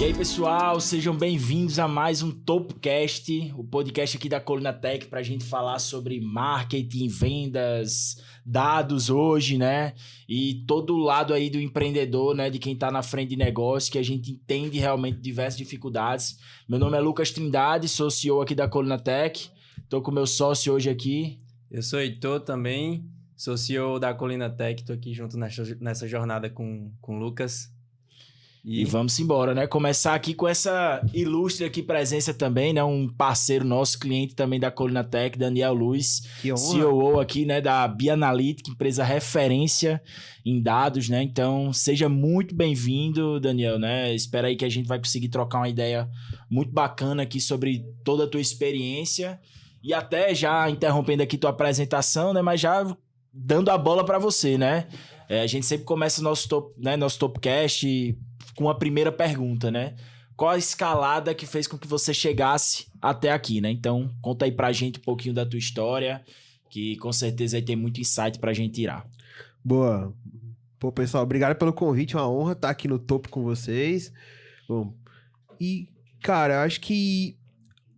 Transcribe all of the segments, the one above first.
E aí, pessoal, sejam bem-vindos a mais um Topcast, o podcast aqui da Colina Tech para a gente falar sobre marketing, vendas, dados hoje, né? E todo o lado aí do empreendedor, né? De quem está na frente de negócio, que a gente entende realmente diversas dificuldades. Meu nome é Lucas Trindade, sou CEO aqui da Colina Tech. Estou com meu sócio hoje aqui. Eu sou Heitor também, sou CEO da Colina Tech, estou aqui junto nessa jornada com o Lucas. E vamos embora, né? Começar aqui com essa ilustre aqui presença também, né? Um parceiro nosso, cliente também da Colina Tech, Daniel Luiz, CEO aqui, né? Da Bianalytic, empresa referência em dados, né? Então, seja muito bem-vindo, Daniel, né? Espero aí que a gente vai conseguir trocar uma ideia muito bacana aqui sobre toda a tua experiência e até já interrompendo aqui tua apresentação, né? Mas já dando a bola para você, né? A gente sempre começa nosso Topcast com a primeira pergunta, né? Qual a escalada que fez com que você chegasse até aqui, né? Então, conta aí pra gente um pouquinho da tua história, que com certeza aí tem muito insight pra gente tirar. Boa. Pô, pessoal, obrigado pelo convite, é uma honra estar aqui no topo com vocês. Bom, e, cara, eu acho que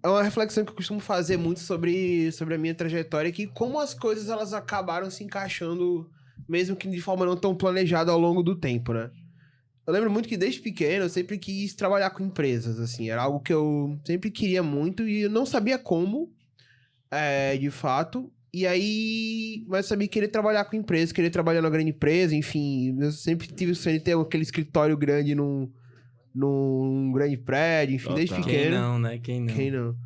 é uma reflexão que eu costumo fazer muito sobre a minha trajetória, que como as coisas elas acabaram se encaixando, mesmo que de forma não tão planejada ao longo do tempo, né? Eu lembro muito que desde pequeno eu sempre quis trabalhar com empresas, assim, era algo que eu sempre queria muito e eu não sabia como, de fato, e aí, mas eu sabia que queria trabalhar com empresas, queria trabalhar numa grande empresa, enfim, eu sempre tive o sonho de ter aquele escritório grande num grande prédio, enfim, desde pequeno. Quem não, né? Quem não?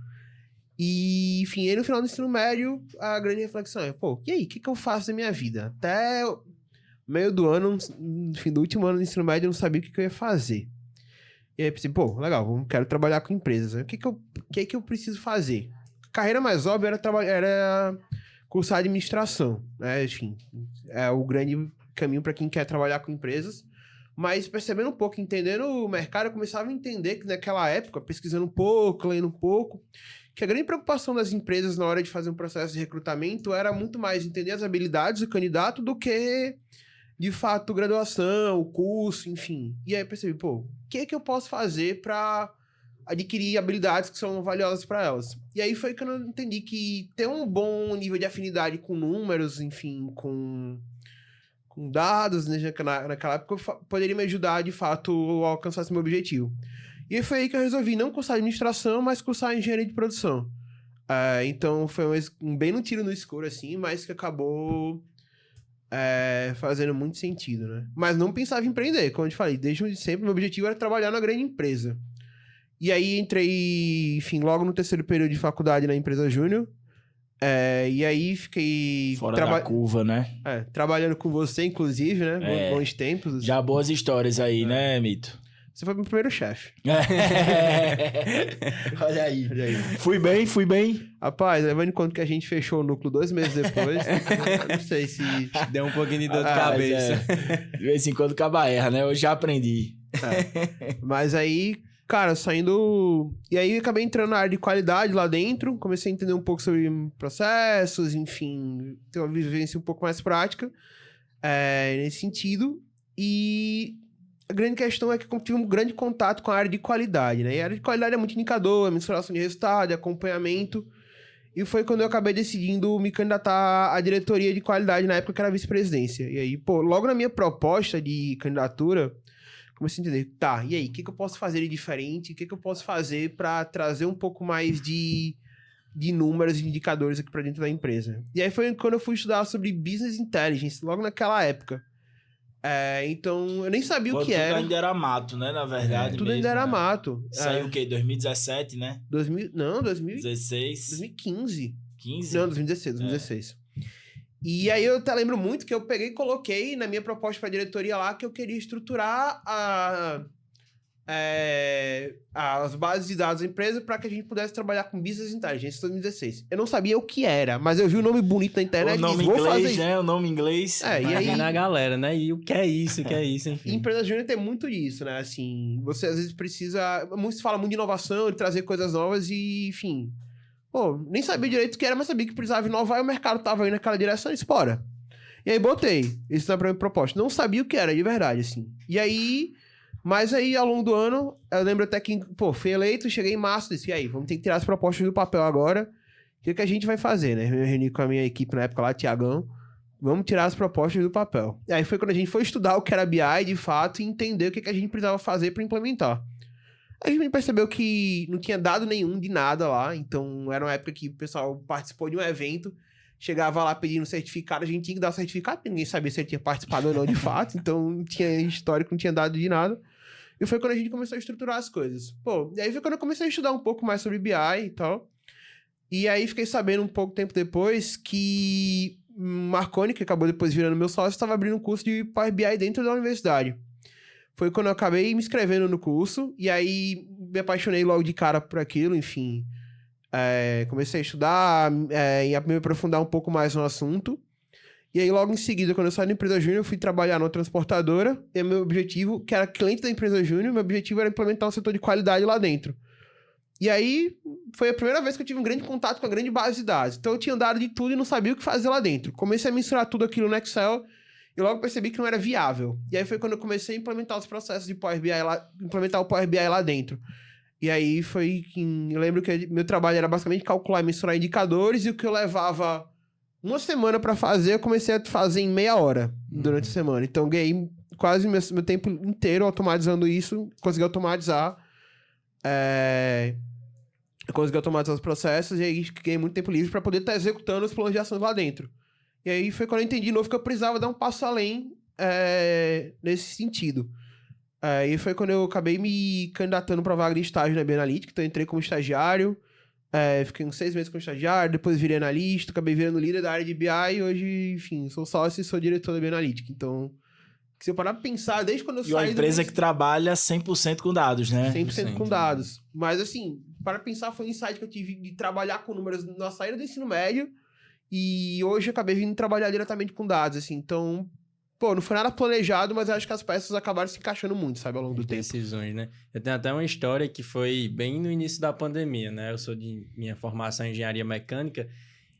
E, enfim, aí no final do ensino médio, a grande reflexão é, pô, e aí, o que eu faço da minha vida? Até meio do ano, no fim do último ano do ensino médio, eu não sabia o que eu ia fazer. E aí pensei, pô, legal, quero trabalhar com empresas. O que eu preciso fazer? A carreira mais óbvia era cursar administração, né? Enfim, é o grande caminho para quem quer trabalhar com empresas. Mas percebendo um pouco, entendendo o mercado, eu começava a entender que naquela época, pesquisando um pouco, lendo um pouco, que a grande preocupação das empresas na hora de fazer um processo de recrutamento era muito mais entender as habilidades do candidato do que, de fato, graduação, o curso, enfim. E aí eu percebi, pô, o que eu posso fazer para adquirir habilidades que são valiosas para elas? E aí foi que eu entendi que ter um bom nível de afinidade com números, enfim, com dados, né, naquela época, poderia me ajudar, de fato, a alcançar esse meu objetivo. E foi aí que eu resolvi não cursar administração, mas cursar engenharia de produção. Então, foi bem no tiro no escuro, assim, mas que acabou fazendo muito sentido, né? Mas não pensava em empreender, como eu te falei. Desde sempre, meu objetivo era trabalhar na grande empresa. E aí, entrei, enfim, logo no terceiro período de faculdade na empresa Júnior. E aí fiquei... Fora da curva, né? Trabalhando com você, inclusive, né? Bons tempos. Já boas histórias aí, né, Mito? Você foi meu primeiro chefe. Olha aí. Fui bem. Rapaz, levando em conta que a gente fechou o núcleo 2 meses depois, não sei se... Deu um pouquinho de dor de cabeça. De vez em quando acaba erra, né? Eu já aprendi. Mas aí... Cara, saindo... E aí, acabei entrando na área de qualidade lá dentro. Comecei a entender um pouco sobre processos, enfim... Ter uma vivência um pouco mais prática nesse sentido. E a grande questão é que eu tive um grande contato com a área de qualidade, né? E a área de qualidade é muito indicador, é mensuração de resultado, acompanhamento. E foi quando eu acabei decidindo me candidatar à diretoria de qualidade, na época que era vice-presidência. E aí, pô, logo na minha proposta de candidatura... Comecei a entender, tá, e aí, o que eu posso fazer de diferente? O que eu posso fazer para trazer um pouco mais de números e indicadores aqui para dentro da empresa? E aí foi quando eu fui estudar sobre Business Intelligence, logo naquela época. Então, eu nem sabia o que era. Tudo ainda era mato, né, na verdade. Tudo ainda era mato. Saiu o quê? 2017, né? 2016. 2015. 15? Não, 2016. E aí eu até lembro muito que eu peguei e coloquei na minha proposta para a diretoria lá que eu queria estruturar as bases de dados da empresa para que a gente pudesse trabalhar com Business Intelligence em 2016. Eu não sabia o que era, mas eu vi o nome bonito na internet e disse, vou fazer isso. O nome em inglês. E aí na galera, né? E o que é isso, enfim. E empresa júnior tem muito disso, né? Assim, você às vezes precisa... Muito se fala muito de inovação, de trazer coisas novas e, enfim... Pô, nem sabia direito o que era, mas sabia que precisava inovar e o mercado tava indo naquela direção e disse, bora. E aí botei isso na minha proposta. Não sabia o que era, de verdade, assim. E aí, Mas aí, ao longo do ano, eu lembro até que, pô, fui eleito, cheguei em março, disse, e aí, vamos ter que tirar as propostas do papel agora. O que a gente vai fazer, né? Eu reuni com a minha equipe na época lá, Tiagão. Vamos tirar as propostas do papel. E aí foi quando a gente foi estudar o que era BI, de fato, e entender o que a gente precisava fazer para implementar. A gente percebeu que não tinha dado nenhum de nada lá, então era uma época que o pessoal participou de um evento, chegava lá pedindo certificado, a gente tinha que dar o certificado, porque ninguém sabia se ele tinha participado ou não de fato, então não tinha histórico, não tinha dado de nada. E foi quando a gente começou a estruturar as coisas. Pô, e aí foi quando eu comecei a estudar um pouco mais sobre BI e tal. E aí fiquei sabendo um pouco tempo depois que Marconi, que acabou depois virando meu sócio, estava abrindo um curso de Power BI dentro da universidade. Foi quando eu acabei me inscrevendo no curso, e aí me apaixonei logo de cara por aquilo, enfim. Comecei a estudar, e a me aprofundar um pouco mais no assunto. E aí, logo em seguida, quando eu saí da empresa júnior, eu fui trabalhar numa transportadora, e meu objetivo, que era cliente da empresa júnior, meu objetivo era implementar um setor de qualidade lá dentro. E aí, foi a primeira vez que eu tive um grande contato com a grande base de dados. Então, eu tinha dado de tudo e não sabia o que fazer lá dentro. Comecei a misturar tudo aquilo no Excel, e logo percebi que não era viável. E aí foi quando eu comecei a implementar os processos de Power BI lá, implementar o Power BI lá dentro. E aí foi que eu lembro que meu trabalho era basicamente calcular e mensurar indicadores, e o que eu levava uma semana para fazer, eu comecei a fazer em meia hora durante a semana. Então, ganhei quase meu tempo inteiro automatizando isso, consegui automatizar. Eu consegui automatizar os processos, e aí ganhei muito tempo livre para poder estar executando os planos de ações lá dentro. E aí foi quando eu entendi de novo que eu precisava dar um passo além nesse sentido. E foi quando eu acabei me candidatando para vaga de estágio na Bianalytic. Então eu entrei como estagiário, fiquei uns 6 meses como estagiário, depois virei analista, acabei virando líder da área de BI e hoje, enfim, sou sócio e sou diretor da Bianalytic. Então, se eu parar pra pensar, desde quando eu saí... E uma empresa que trabalha 100% com dados, né? 100% com dados. Mas assim, para pensar, foi um insight que eu tive de trabalhar com números na saída do ensino médio, e hoje eu acabei vindo trabalhar diretamente com dados, assim. Então, pô, não foi nada planejado, mas eu acho que as peças acabaram se encaixando muito, sabe, ao longo do tempo. Decisões, né? Eu tenho até uma história que foi bem no início da pandemia, né? Eu sou de minha formação em engenharia mecânica,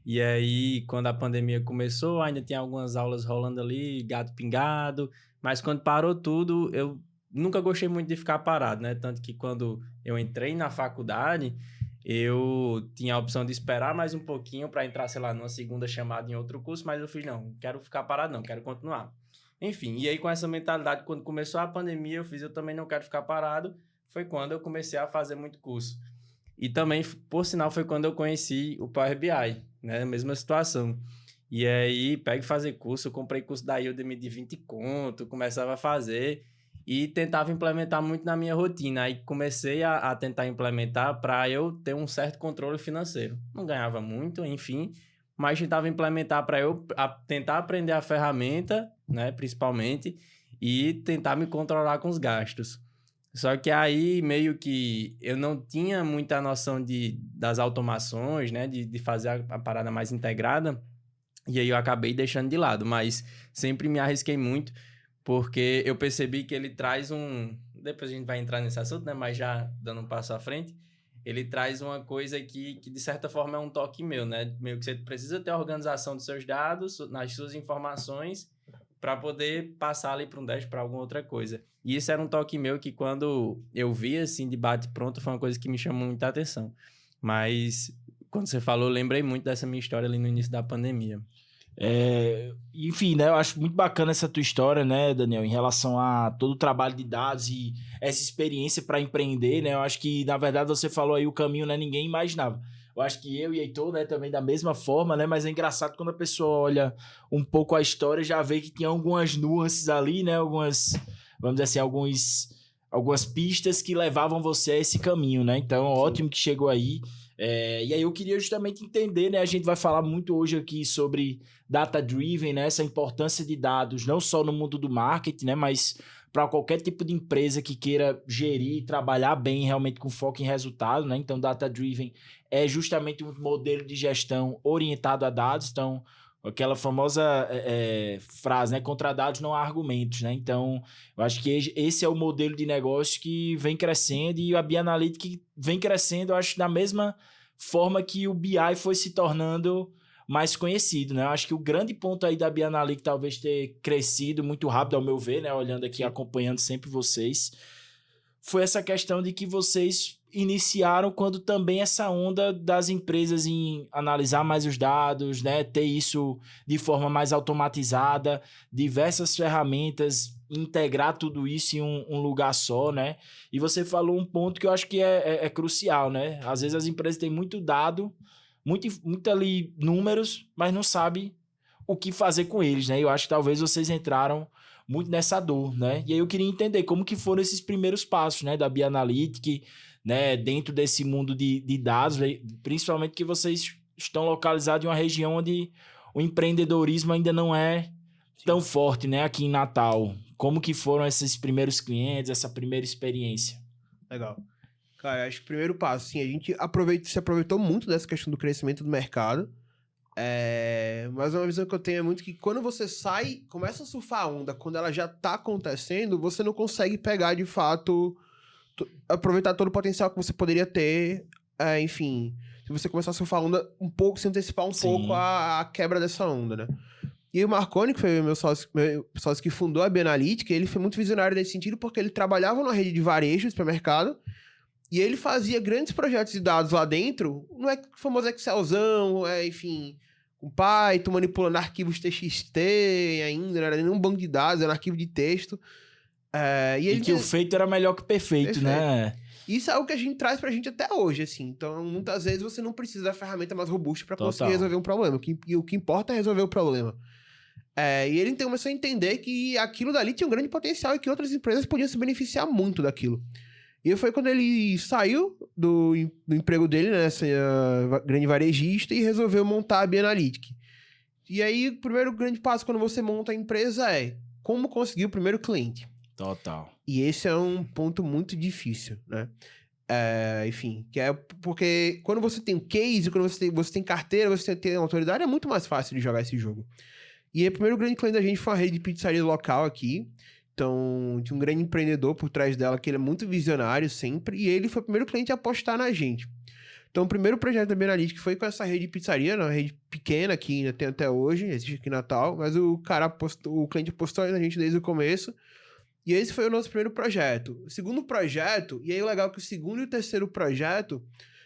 e aí, quando a pandemia começou, ainda tinha algumas aulas rolando ali, gato pingado, mas quando parou tudo, eu nunca gostei muito de ficar parado, né? Tanto que quando eu entrei na faculdade, eu tinha a opção de esperar mais um pouquinho para entrar, sei lá, numa segunda chamada em outro curso, mas eu fiz, não quero ficar parado não, quero continuar. Enfim, e aí com essa mentalidade, quando começou a pandemia, eu também não quero ficar parado, foi quando eu comecei a fazer muito curso. E também, por sinal, foi quando eu conheci o Power BI, né? Mesma situação. E aí, pego fazer curso, eu comprei curso da Udemy de 20 conto, começava a fazer e tentava implementar muito na minha rotina. Aí comecei a tentar implementar para eu ter um certo controle financeiro. Não ganhava muito, enfim, mas tentava implementar para eu tentar aprender a ferramenta, né, principalmente, e tentar me controlar com os gastos. Só que aí meio que eu não tinha muita noção das automações, né, de fazer a parada mais integrada, e aí eu acabei deixando de lado, mas sempre me arrisquei muito, porque eu percebi que ele traz depois a gente vai entrar nesse assunto, né, mas já dando um passo à frente, ele traz uma coisa que de certa forma é um toque meu, né, meio que você precisa ter a organização dos seus dados, nas suas informações, para poder passar ali para um dash para alguma outra coisa. E isso era um toque meu que quando eu vi, assim, de bate-pronto, foi uma coisa que me chamou muita atenção. Mas, quando você falou, eu lembrei muito dessa minha história ali no início da pandemia. Enfim, né, eu acho muito bacana essa tua história, né, Daniel, em relação a todo o trabalho de dados e essa experiência para empreender, né, eu acho que, na verdade, você falou aí o caminho, né, ninguém imaginava. Eu acho que eu e Heitor, né, também da mesma forma, né, mas é engraçado quando a pessoa olha um pouco a história, já vê que tinha algumas nuances ali, né, algumas, vamos dizer assim, algumas pistas que levavam você a esse caminho, né, então ótimo que chegou aí. E aí eu queria justamente entender, né, a gente vai falar muito hoje aqui sobre data-driven, né, essa importância de dados, não só no mundo do marketing, né, mas para qualquer tipo de empresa que queira gerir e trabalhar bem, realmente com foco em resultado, né, então data-driven é justamente um modelo de gestão orientado a dados, então aquela famosa frase, né, contra dados não há argumentos, né, então eu acho que esse é o modelo de negócio que vem crescendo e a Bianalytic vem crescendo, eu acho, da mesma forma que o BI foi se tornando mais conhecido, né? Eu acho que o grande ponto aí da Bianalytics talvez ter crescido muito rápido, ao meu ver, né? Olhando aqui, acompanhando sempre vocês, foi essa questão de que vocês iniciaram quando também essa onda das empresas em analisar mais os dados, né? Ter isso de forma mais automatizada, diversas ferramentas, integrar tudo isso em um lugar só, né? E você falou um ponto que eu acho que é crucial, né? Às vezes as empresas têm muito dado, muito ali números, mas não sabe o que fazer com eles, né? Eu acho que talvez vocês entraram muito nessa dor, né? E aí eu queria entender como que foram esses primeiros passos, né? Da Bianalytics, né? Dentro desse mundo de dados, principalmente que vocês estão localizados em uma região onde o empreendedorismo ainda não é tão forte, né? Aqui em Natal. Como que foram esses primeiros clientes, essa primeira experiência? Legal. Cara, acho que o primeiro passo, sim, a gente se aproveitou muito dessa questão do crescimento do mercado. Mas uma visão que eu tenho é muito que quando você começa a surfar a onda, quando ela já tá acontecendo, você não consegue pegar de fato, aproveitar todo o potencial que você poderia ter, enfim, se você começar a surfar a onda um pouco, se antecipar um pouco a quebra dessa onda, né? E o Marconi, que foi meu sócio que fundou a Bianalytics, ele foi muito visionário nesse sentido, porque ele trabalhava numa rede de varejo, de supermercado, e ele fazia grandes projetos de dados lá dentro, no famoso Excelzão, enfim, com Python, manipulando arquivos TXT ainda, não era nem um banco de dados, era um arquivo de texto. E que o feito era melhor que o perfeito, né? Isso é algo que a gente traz pra gente até hoje, assim. Então, muitas vezes você não precisa da ferramenta mais robusta pra conseguir resolver um problema. E o que importa é resolver o problema. E ele então começou a entender que aquilo dali tinha um grande potencial e que outras empresas podiam se beneficiar muito daquilo. E foi quando ele saiu do emprego dele, nessa grande varejista, e resolveu montar a Bianalytics. E aí, o primeiro grande passo quando você monta a empresa é como conseguir o primeiro cliente. Total. E esse é um ponto muito difícil, né? Enfim, que é porque quando você tem um case, quando você tem carteira, você tem autoridade, é muito mais fácil de jogar esse jogo. E aí, o primeiro grande cliente da gente foi uma rede de pizzaria local aqui. Então, tinha um grande empreendedor por trás dela, que ele é muito visionário sempre, e ele foi o primeiro cliente a apostar na gente. Então, o primeiro projeto da Bianalytics foi com essa rede de pizzaria, uma rede pequena que ainda tem até hoje, existe aqui em Natal, mas o cliente apostou na gente desde o começo, e esse foi o nosso primeiro projeto. O segundo projeto, e aí o legal é que o segundo e o terceiro projeto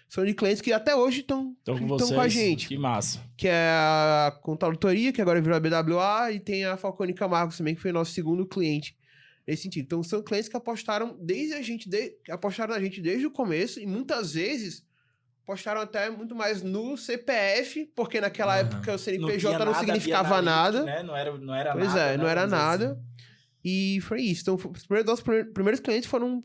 são de clientes que até hoje estão com a gente. Que massa. Que é a Contadoria, que agora virou a BWA, e tem a Falcone Camargo também, que foi o nosso segundo cliente nesse sentido. Então, são clientes que apostaram apostaram na gente desde o começo, e muitas vezes apostaram até muito mais no CPF, porque naquela época o CNPJ não significava nada. Né? Não era pois nada. Não era nada. Assim. E foi isso. Então, os primeiros clientes foram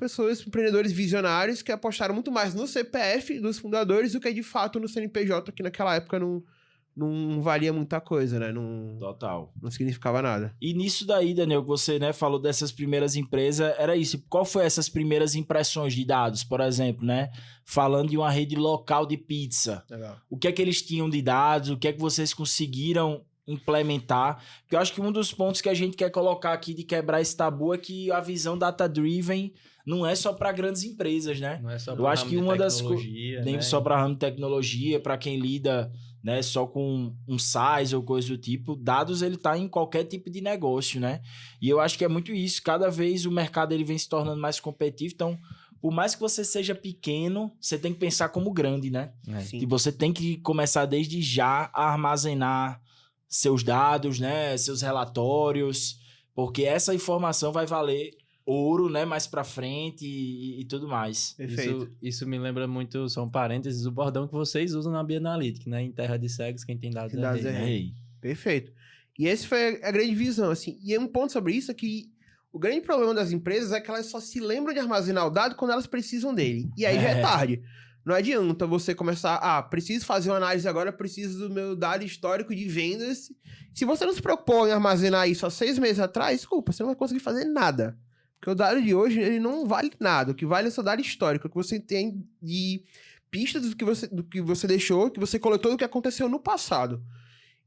empreendedores visionários que apostaram muito mais no CPF dos fundadores do que de fato no CNPJ, que naquela época não valia muita coisa, né? Total. Não significava nada. E nisso daí, Daniel, que você, né, falou dessas primeiras empresas, era isso. Qual foi essas primeiras impressões de dados, por exemplo, né? Falando de uma rede local de pizza. Legal. O que é que eles tinham de dados? O que é que vocês conseguiram implementar? Porque eu acho que um dos pontos que a gente quer colocar aqui de quebrar esse tabu é que a visão data-driven não é só para grandes empresas, né? Não é só eu acho que uma das coisas, nem né? só para ramo de tecnologia, para quem lida, né, só com um size ou coisa do tipo, dados ele tá em qualquer tipo de negócio, né? E eu acho que é muito isso, cada vez o mercado ele vem se tornando mais competitivo, então por mais que você seja pequeno, você tem que pensar como grande, né? E você tem que começar desde já a armazenar seus dados, né, seus relatórios, porque essa informação vai valer ouro, né, mais pra frente e tudo mais. Perfeito. Isso me lembra muito, são parênteses, o bordão que vocês usam na Bianalytics, né, em terra de cegos, quem tem dados é rei. Perfeito. E esse foi a grande visão, assim, e um ponto sobre isso é que o grande problema das empresas é que elas só se lembram de armazenar o dado quando elas precisam dele, e aí já é tarde. Não adianta você começar, preciso fazer uma análise agora, preciso do meu dado histórico de vendas. Se você não se propõe a armazenar isso há 6 meses atrás, desculpa, você não vai conseguir fazer nada. Porque o dado de hoje, ele não vale nada. O que vale é o seu dado histórico, o que você tem de pistas do que você deixou, que você coletou do que aconteceu no passado.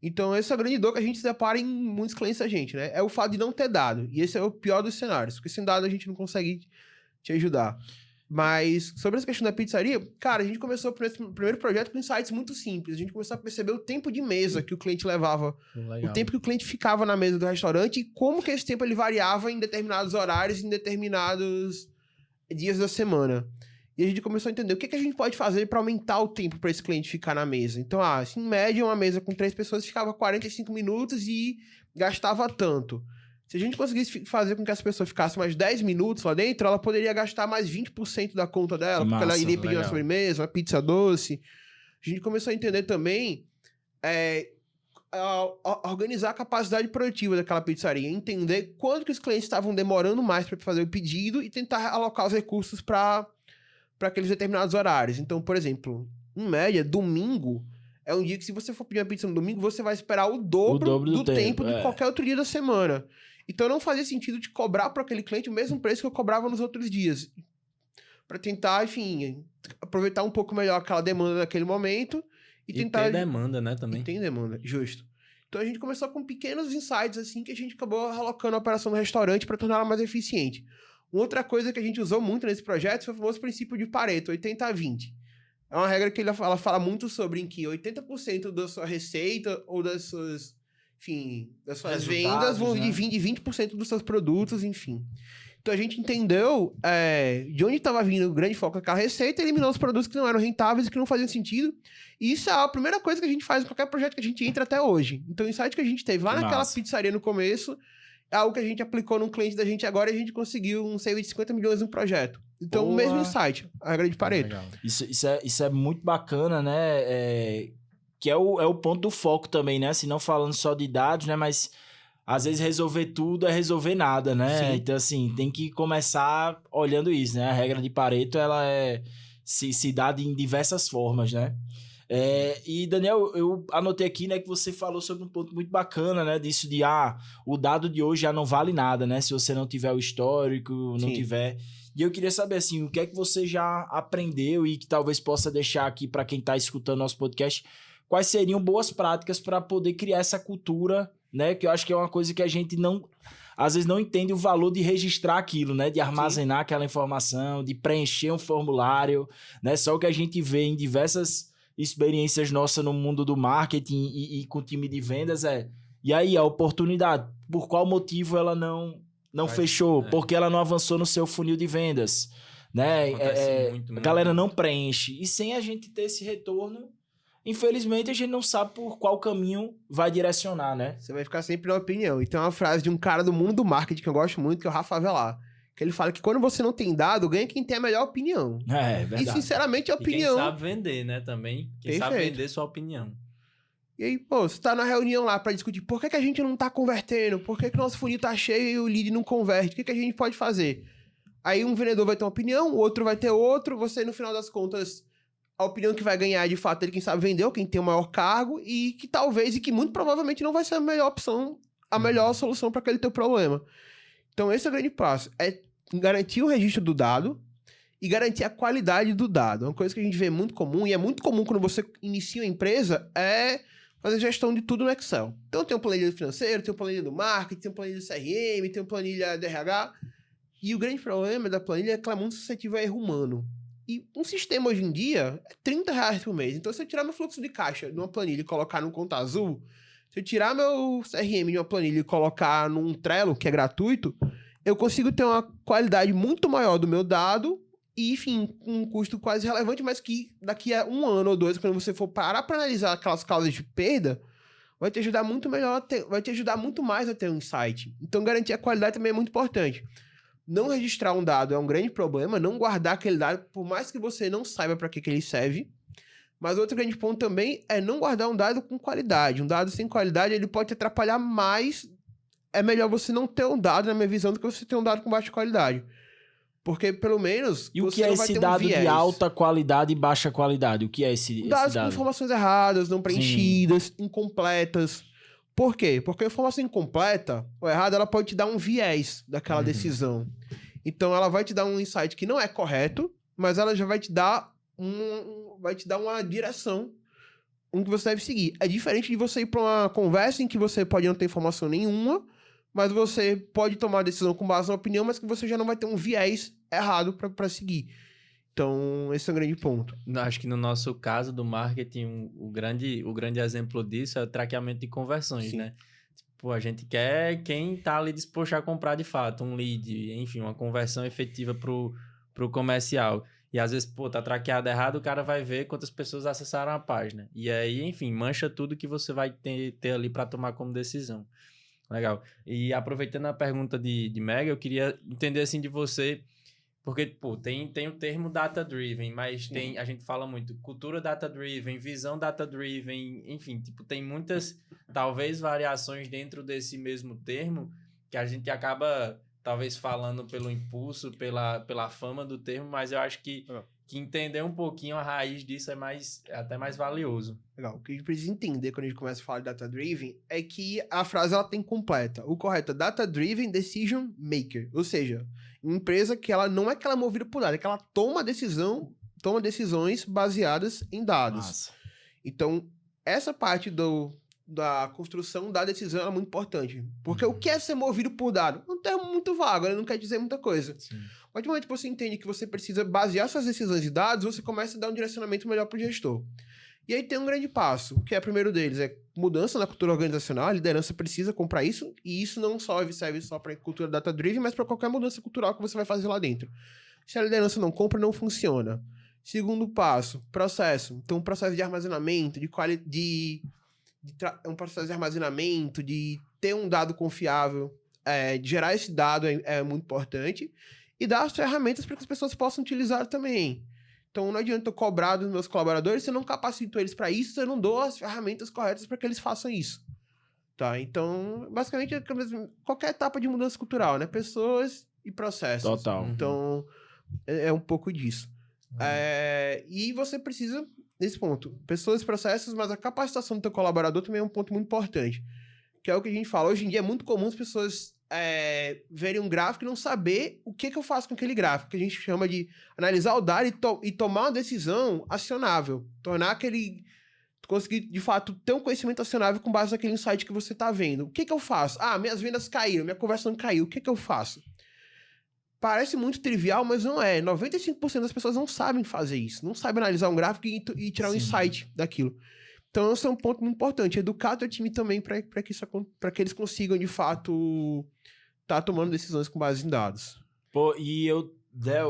Então, essa é a grande dor que a gente se depara em muitos clientes da gente, né? É o fato de não ter dado. E esse é o pior dos cenários, porque sem dado a gente não consegue te ajudar. Mas sobre essa questão da pizzaria, cara, a gente começou o primeiro projeto com insights muito simples. A gente começou a perceber o tempo de mesa que o cliente levava, o tempo que o cliente ficava na mesa do restaurante e como que esse tempo ele variava em determinados horários, em determinados dias da semana. E a gente começou a entender o que a gente pode fazer para aumentar o tempo para esse cliente ficar na mesa. Então, assim, em média, uma mesa com 3 pessoas ficava 45 minutos e gastava tanto. Se a gente conseguisse fazer com que essa pessoa ficasse mais 10 minutos lá dentro, ela poderia gastar mais 20% da conta dela, porque ela iria pedir uma sobremesa, uma pizza doce. A gente começou a entender também organizar a capacidade produtiva daquela pizzaria, entender quanto que os clientes estavam demorando mais para fazer o pedido e tentar alocar os recursos para aqueles determinados horários. Então, por exemplo, em média, domingo é um dia que se você for pedir uma pizza no domingo, você vai esperar o dobro do tempo de qualquer outro dia da semana. Então não fazia sentido de cobrar para aquele cliente o mesmo preço que eu cobrava nos outros dias. Para tentar, enfim, aproveitar um pouco melhor aquela demanda naquele momento e tentar... tem demanda, né, também. E tem demanda, justo. Então a gente começou com pequenos insights, assim, que a gente acabou alocando a operação no restaurante para torná-la mais eficiente. Uma outra coisa que a gente usou muito nesse projeto foi o famoso princípio de Pareto, 80-20. É uma regra que ela fala muito sobre em que 80% da sua receita ou das suas... Enfim, das suas vendas vão vir de 20% dos seus produtos, enfim. Então a gente entendeu de onde estava vindo o grande foco daquela receita, eliminou os produtos que não eram rentáveis e que não faziam sentido. E isso é a primeira coisa que a gente faz em qualquer projeto que a gente entra até hoje. Então o insight que a gente teve lá naquela pizzaria no começo é algo que a gente aplicou num cliente da gente agora e a gente conseguiu um save de 50 milhões no projeto. Então o mesmo insight, a regra de Pareto. Isso é muito bacana, né? Que é o ponto do foco também, né? Assim, não falando só de dados, né? Mas às vezes resolver tudo é resolver nada, né? Sim. Então, assim, tem que começar olhando isso, né? A regra de Pareto, ela se dá em diversas formas, né? E, Daniel, eu anotei aqui, né, que você falou sobre um ponto muito bacana, né? Disso de, o dado de hoje já não vale nada, né? Se você não tiver o histórico, não tiver... E eu queria saber, assim, o que é que você já aprendeu e que talvez possa deixar aqui para quem está escutando nosso podcast, quais seriam boas práticas para poder criar essa cultura, né? Que eu acho que é uma coisa que a gente às vezes não entende o valor de registrar aquilo, né? De armazenar aquela informação, de preencher um formulário, né? Só o que a gente vê em diversas experiências nossas no mundo do marketing e com o time de vendas e aí a oportunidade, por qual motivo ela não fechou? Porque ela não avançou no seu funil de vendas, né? A galera não preenche. E sem a gente ter esse retorno, infelizmente, a gente não sabe por qual caminho vai direcionar, né? Você vai ficar sempre na opinião. E tem uma frase de um cara do mundo do marketing que eu gosto muito, que é o Rafa Avelar, que ele fala que quando você não tem dado, ganha quem tem a melhor opinião. É verdade. E, sinceramente, a opinião... E quem sabe vender, né, também. Quem sabe vender sua opinião. E aí, você tá na reunião lá pra discutir por que a gente não tá convertendo, por que o nosso funil tá cheio e o lead não converte, o que a gente pode fazer? Aí um vendedor vai ter uma opinião, o outro vai ter outro, você, no final das contas... A opinião que vai ganhar, de fato, ele quem sabe vender, ou quem tem o maior cargo, e que talvez, e que muito provavelmente não vai ser a melhor opção, a melhor solução para aquele teu problema. Então, esse é o grande passo. É garantir o registro do dado e garantir a qualidade do dado. Uma coisa que a gente vê muito comum, e é muito comum quando você inicia uma empresa, é fazer gestão de tudo no Excel. Então, tem uma planilha financeira, tem uma planilha do marketing, tem uma planilha do CRM, tem uma planilha do RH. E o grande problema da planilha é que ela é muito suscetível a erro humano. E um sistema hoje em dia é R$30 por mês. Então, se eu tirar meu fluxo de caixa de uma planilha e colocar num conta azul, se eu tirar meu CRM de uma planilha e colocar num Trello, que é gratuito, eu consigo ter uma qualidade muito maior do meu dado e, enfim, um custo quase relevante, mas que daqui a 1 ano ou 2, quando você for parar para analisar aquelas causas de perda, vai te ajudar muito melhor, vai te ajudar muito mais a ter um insight. Então, garantir a qualidade também é muito importante. Não registrar um dado é um grande problema, não guardar aquele dado, por mais que você não saiba para que ele serve. Mas outro grande ponto também é não guardar um dado com qualidade. Um dado sem qualidade, ele pode te atrapalhar mais. É melhor você não ter um dado, na minha visão, do que você ter um dado com baixa qualidade. Porque, pelo menos, e o que é esse dado de alta qualidade e baixa qualidade? O que é esse dado? Com informações erradas, não preenchidas, incompletas. Por quê? Porque a informação incompleta ou errada, ela pode te dar um viés daquela decisão. Então, ela vai te dar um insight que não é correto, mas ela já vai te dar uma direção que você deve seguir. É diferente de você ir para uma conversa em que você pode não ter informação nenhuma, mas você pode tomar a decisão com base na opinião, mas que você já não vai ter um viés errado para seguir. Então, esse é um grande ponto. Acho que no nosso caso do marketing, o grande exemplo disso é o traqueamento de conversões, Sim. né? Tipo, a gente quer quem tá ali disposto a comprar de fato, um lead, enfim, uma conversão efetiva pro comercial. E às vezes, pô, tá traqueado errado, o cara vai ver quantas pessoas acessaram a página. E aí, enfim, mancha tudo que você vai ter ali para tomar como decisão. Legal. E aproveitando a pergunta de Mega, eu queria entender assim de você, porque, pô, tem o termo data-driven, mas a gente fala muito cultura data-driven, visão data-driven, enfim, tipo, tem muitas, talvez, variações dentro desse mesmo termo que a gente acaba, talvez, falando pelo impulso, pela fama do termo, mas eu acho que entender um pouquinho a raiz disso é até mais valioso. Legal. O que a gente precisa entender quando a gente começa a falar de data-driven é que a frase ela tem completa. O correto é data-driven decision maker. Ou seja, uma empresa que ela não é que ela é movida por dados, é que ela toma decisões baseadas em dados. Nossa. Então, essa parte da construção da decisão é muito importante. Porque o que é ser movido por dado? É um termo muito vago, né? Não quer dizer muita coisa. Sim. A partir do momento que você entende que você precisa basear suas decisões em dados, você começa a dar um direcionamento melhor para o gestor. E aí tem um grande passo, que é o primeiro deles, é mudança na cultura organizacional. A liderança precisa comprar isso, e isso não serve só para cultura data-driven, mas para qualquer mudança cultural que você vai fazer lá dentro. Se a liderança não compra, não funciona. Segundo passo, processo. Então, um processo de armazenamento, um processo de armazenamento, de ter um dado confiável, de gerar esse dado é muito importante, e dar as ferramentas para que as pessoas possam utilizar também. Então, não adianta eu cobrar dos meus colaboradores se eu não capacito eles para isso, se eu não dou as ferramentas corretas para que eles façam isso. Tá? Então, basicamente, qualquer etapa de mudança cultural, né? Pessoas e processos. Total. Então, é um pouco disso. E você precisa, nesse ponto, pessoas e processos, mas a capacitação do teu colaborador também é um ponto muito importante. Que é o que a gente fala. Hoje em dia é muito comum as pessoas verem um gráfico e não saber o que eu faço com aquele gráfico, que a gente chama de analisar o dado e tomar uma decisão acionável. Tornar aquele... conseguir, de fato, ter um conhecimento acionável com base naquele insight que você está vendo. O que eu faço? Minhas vendas caíram, minha conversão caiu. O que eu faço? Parece muito trivial, mas não é. 95% das pessoas não sabem fazer isso. Não sabem analisar um gráfico e tirar um insight daquilo. Então, esse é um ponto muito importante. Educar o teu time também para que eles consigam, de fato, estar tomando decisões com base em dados. Pô, e eu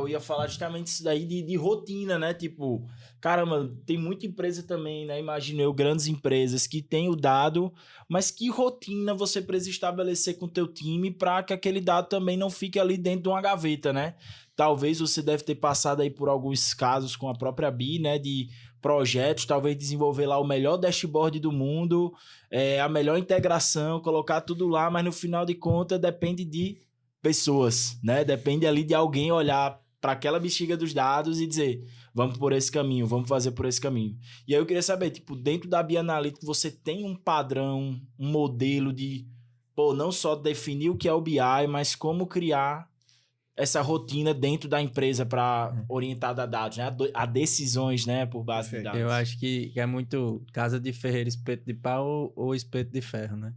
ia falar justamente isso daí de rotina, né? Tipo, caramba, tem muita empresa também, né? Imagino eu, grandes empresas que tem o dado, mas que rotina você precisa estabelecer com o teu time para que aquele dado também não fique ali dentro de uma gaveta, né? Talvez você deve ter passado aí por alguns casos com a própria Bi, né? De projetos, talvez desenvolver lá o melhor dashboard do mundo, a melhor integração, colocar tudo lá, mas no final de contas depende de pessoas, né? Depende ali de alguém olhar para aquela bexiga dos dados e dizer, vamos por esse caminho, vamos fazer por esse caminho. E aí eu queria saber, tipo, dentro da BI Analytics você tem um padrão, um modelo de, não só definir o que é o BI, mas como criar essa rotina dentro da empresa para orientar a dados, né? A decisões, né? Por base de dados. Eu acho que é muito casa de ferreiro, espeto de pau ou espeto de ferro, né?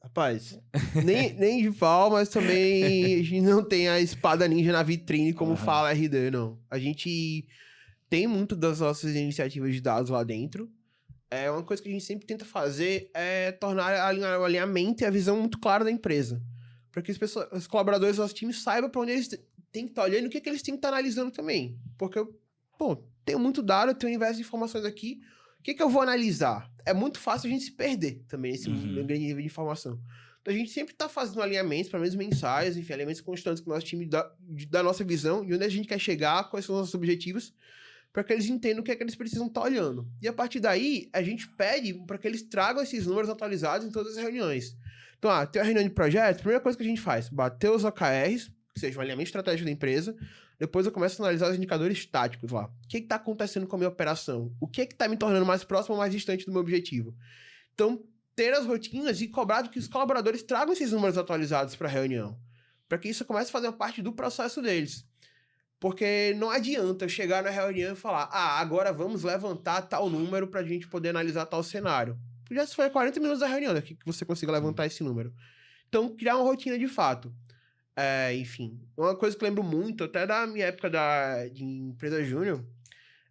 Rapaz, nem de pau, mas também a gente não tem a espada ninja na vitrine, como fala a RD, não. A gente tem muito das nossas iniciativas de dados lá dentro. Uma coisa que a gente sempre tenta fazer é tornar o alinhamento e a visão muito clara da empresa. Para que os colaboradores do nosso time saibam para onde eles têm que estar olhando e o que eles têm que estar analisando também. Porque, tenho muito dado, eu tenho um universo de informações aqui. O que eu vou analisar? É muito fácil a gente se perder também nesse grande nível de informação. Então, a gente sempre está fazendo alinhamentos, pelo menos mensais, enfim, alinhamentos constantes com o nosso time da nossa visão, de onde a gente quer chegar, quais são os nossos objetivos, para que eles entendam o que é que eles precisam estar olhando. E a partir daí, a gente pede para que eles tragam esses números atualizados em todas as reuniões. Então, tem uma reunião de projeto, a primeira coisa que a gente faz, bater os OKRs, que seja um alinhamento estratégico da empresa, depois eu começo a analisar os indicadores táticos lá. O que está acontecendo com a minha operação? O que está me tornando mais próximo ou mais distante do meu objetivo? Então, ter as rotinas e cobrar que os colaboradores tragam esses números atualizados para a reunião, para que isso comece a fazer parte do processo deles. Porque não adianta eu chegar na reunião e falar, agora vamos levantar tal número para a gente poder analisar tal cenário. Já se foi 40 minutos da reunião, daqui que você consiga levantar esse número. Então, criar uma rotina de fato. Enfim, uma coisa que eu lembro muito, até da minha época de empresa júnior,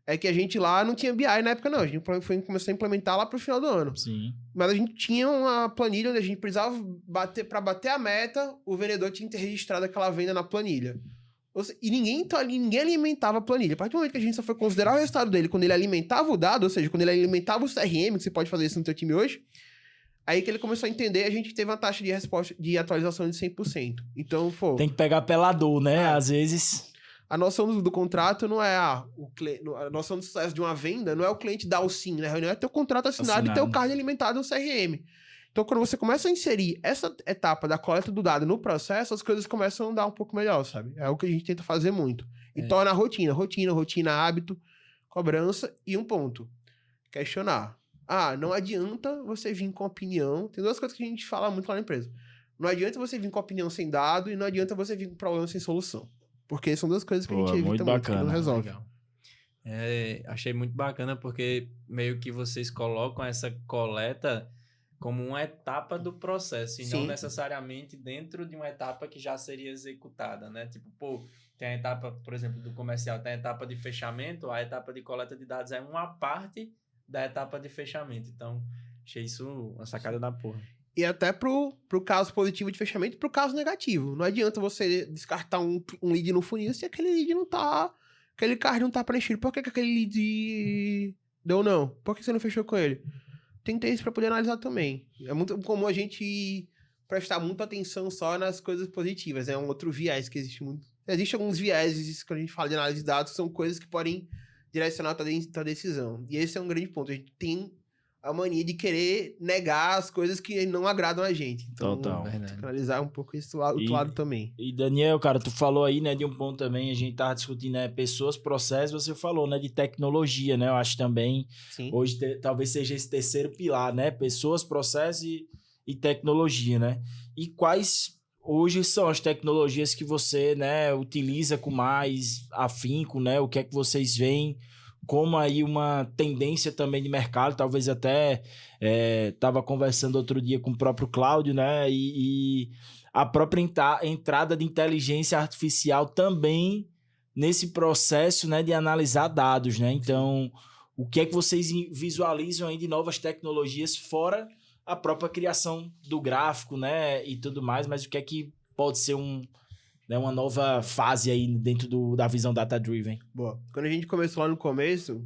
é que a gente lá não tinha BI na época, não. A gente começou a implementar lá pro final do ano. Sim. Mas a gente tinha uma planilha onde a gente precisava para bater a meta, o vendedor tinha que ter registrado aquela venda na planilha. E ninguém alimentava a planilha. A partir do momento que a gente só foi considerar o resultado dele quando ele alimentava o dado, ou seja, quando ele alimentava o CRM, que você pode fazer isso no teu time hoje, aí que ele começou a entender, a gente teve uma taxa de resposta de atualização de 100%. Então, tem que pegar pela dor, né? Às vezes... A noção do contrato não é a noção do sucesso de uma venda não é o cliente dar o sim, né? Não é ter o contrato assinado e ter o card alimentado no CRM. Então, quando você começa a inserir essa etapa da coleta do dado no processo, as coisas começam a andar um pouco melhor, sabe? É o que a gente tenta fazer muito. E torna a rotina, hábito, cobrança e um ponto. Questionar. Não adianta você vir com opinião. Tem duas coisas que a gente fala muito lá na empresa. Não adianta você vir com opinião sem dado e não adianta você vir com problema sem solução. Porque são duas coisas que a gente evita muito, que não resolve. Legal. Achei muito bacana porque meio que vocês colocam essa coleta como uma etapa do processo e não necessariamente dentro de uma etapa que já seria executada, né? Tipo, tem a etapa, por exemplo, do comercial, tem a etapa de fechamento, a etapa de coleta de dados é uma parte da etapa de fechamento. Então, achei isso uma sacada da porra. E até pro caso positivo de fechamento e pro caso negativo. Não adianta você descartar um lead no funil se aquele lead não tá... Aquele card não tá preenchido. Por que aquele lead deu não? Por que você não fechou com ele? Tem que ter isso pra poder analisar também. É muito comum a gente prestar muita atenção só nas coisas positivas. É um outro viés que existe muito. Existem alguns vieses quando a gente fala de análise de dados, que são coisas que podem direcionar a tua decisão. E esse é um grande ponto. A gente tem a mania de querer negar as coisas que não agradam a gente. Então, Total. analisar um pouco esse outro lado também. E Daniel, cara, tu falou aí, né, de um ponto também, a gente tava discutindo, né, pessoas, processos, você falou, né, de tecnologia, né, eu acho também, hoje talvez seja esse terceiro pilar, né, pessoas, processos e tecnologia, né, e quais hoje são as tecnologias que você, né, utiliza com mais afinco, né, o que é que vocês veem como aí uma tendência também de mercado, talvez até estava conversando outro dia com o próprio Cláudio, né, e a própria entrada de inteligência artificial também nesse processo, né, de analisar dados, né, então o que é que vocês visualizam aí de novas tecnologias fora a própria criação do gráfico, né, e tudo mais, mas o que é que pode ser uma nova fase aí dentro da visão data-driven? Boa. Quando a gente começou lá no começo,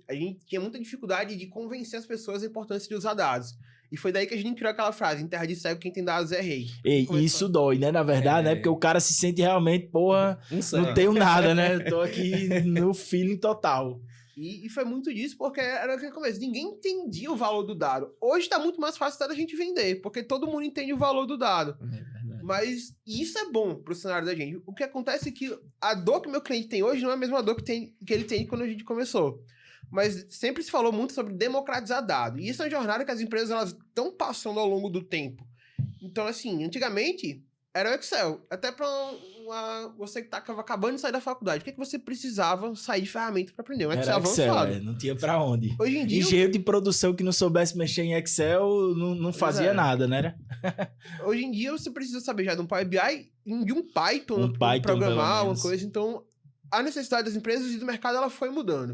a gente tinha muita dificuldade de convencer as pessoas da importância de usar dados. E foi daí que a gente criou aquela frase, em terra de cego, quem tem dados é rei. E isso dói, né, na verdade, né? Porque o cara se sente realmente, porra, não tenho nada, né? Eu tô aqui no feeling total. E foi muito disso, porque era aquele começo, ninguém entendia o valor do dado. Hoje tá muito mais fácil da gente vender, porque todo mundo entende o valor do dado. Mas isso é bom pro cenário da gente. O que acontece é que a dor que o meu cliente tem hoje não é a mesma dor que ele tem quando a gente começou. Mas sempre se falou muito sobre democratizar dado. E isso é uma jornada que as empresas elas estão passando ao longo do tempo. Então, assim, antigamente era o Excel. Até para você que estava acabando de sair da faculdade. O que você precisava sair de ferramenta para aprender? Um Excel avançado. Não tinha para onde. Hoje em dia... Engenheiro de produção que não soubesse mexer em Excel não fazia nada, né? Hoje em dia você precisa saber já de um Power BI, de um Python, programar uma coisa. Então, a necessidade das empresas e do mercado ela foi mudando.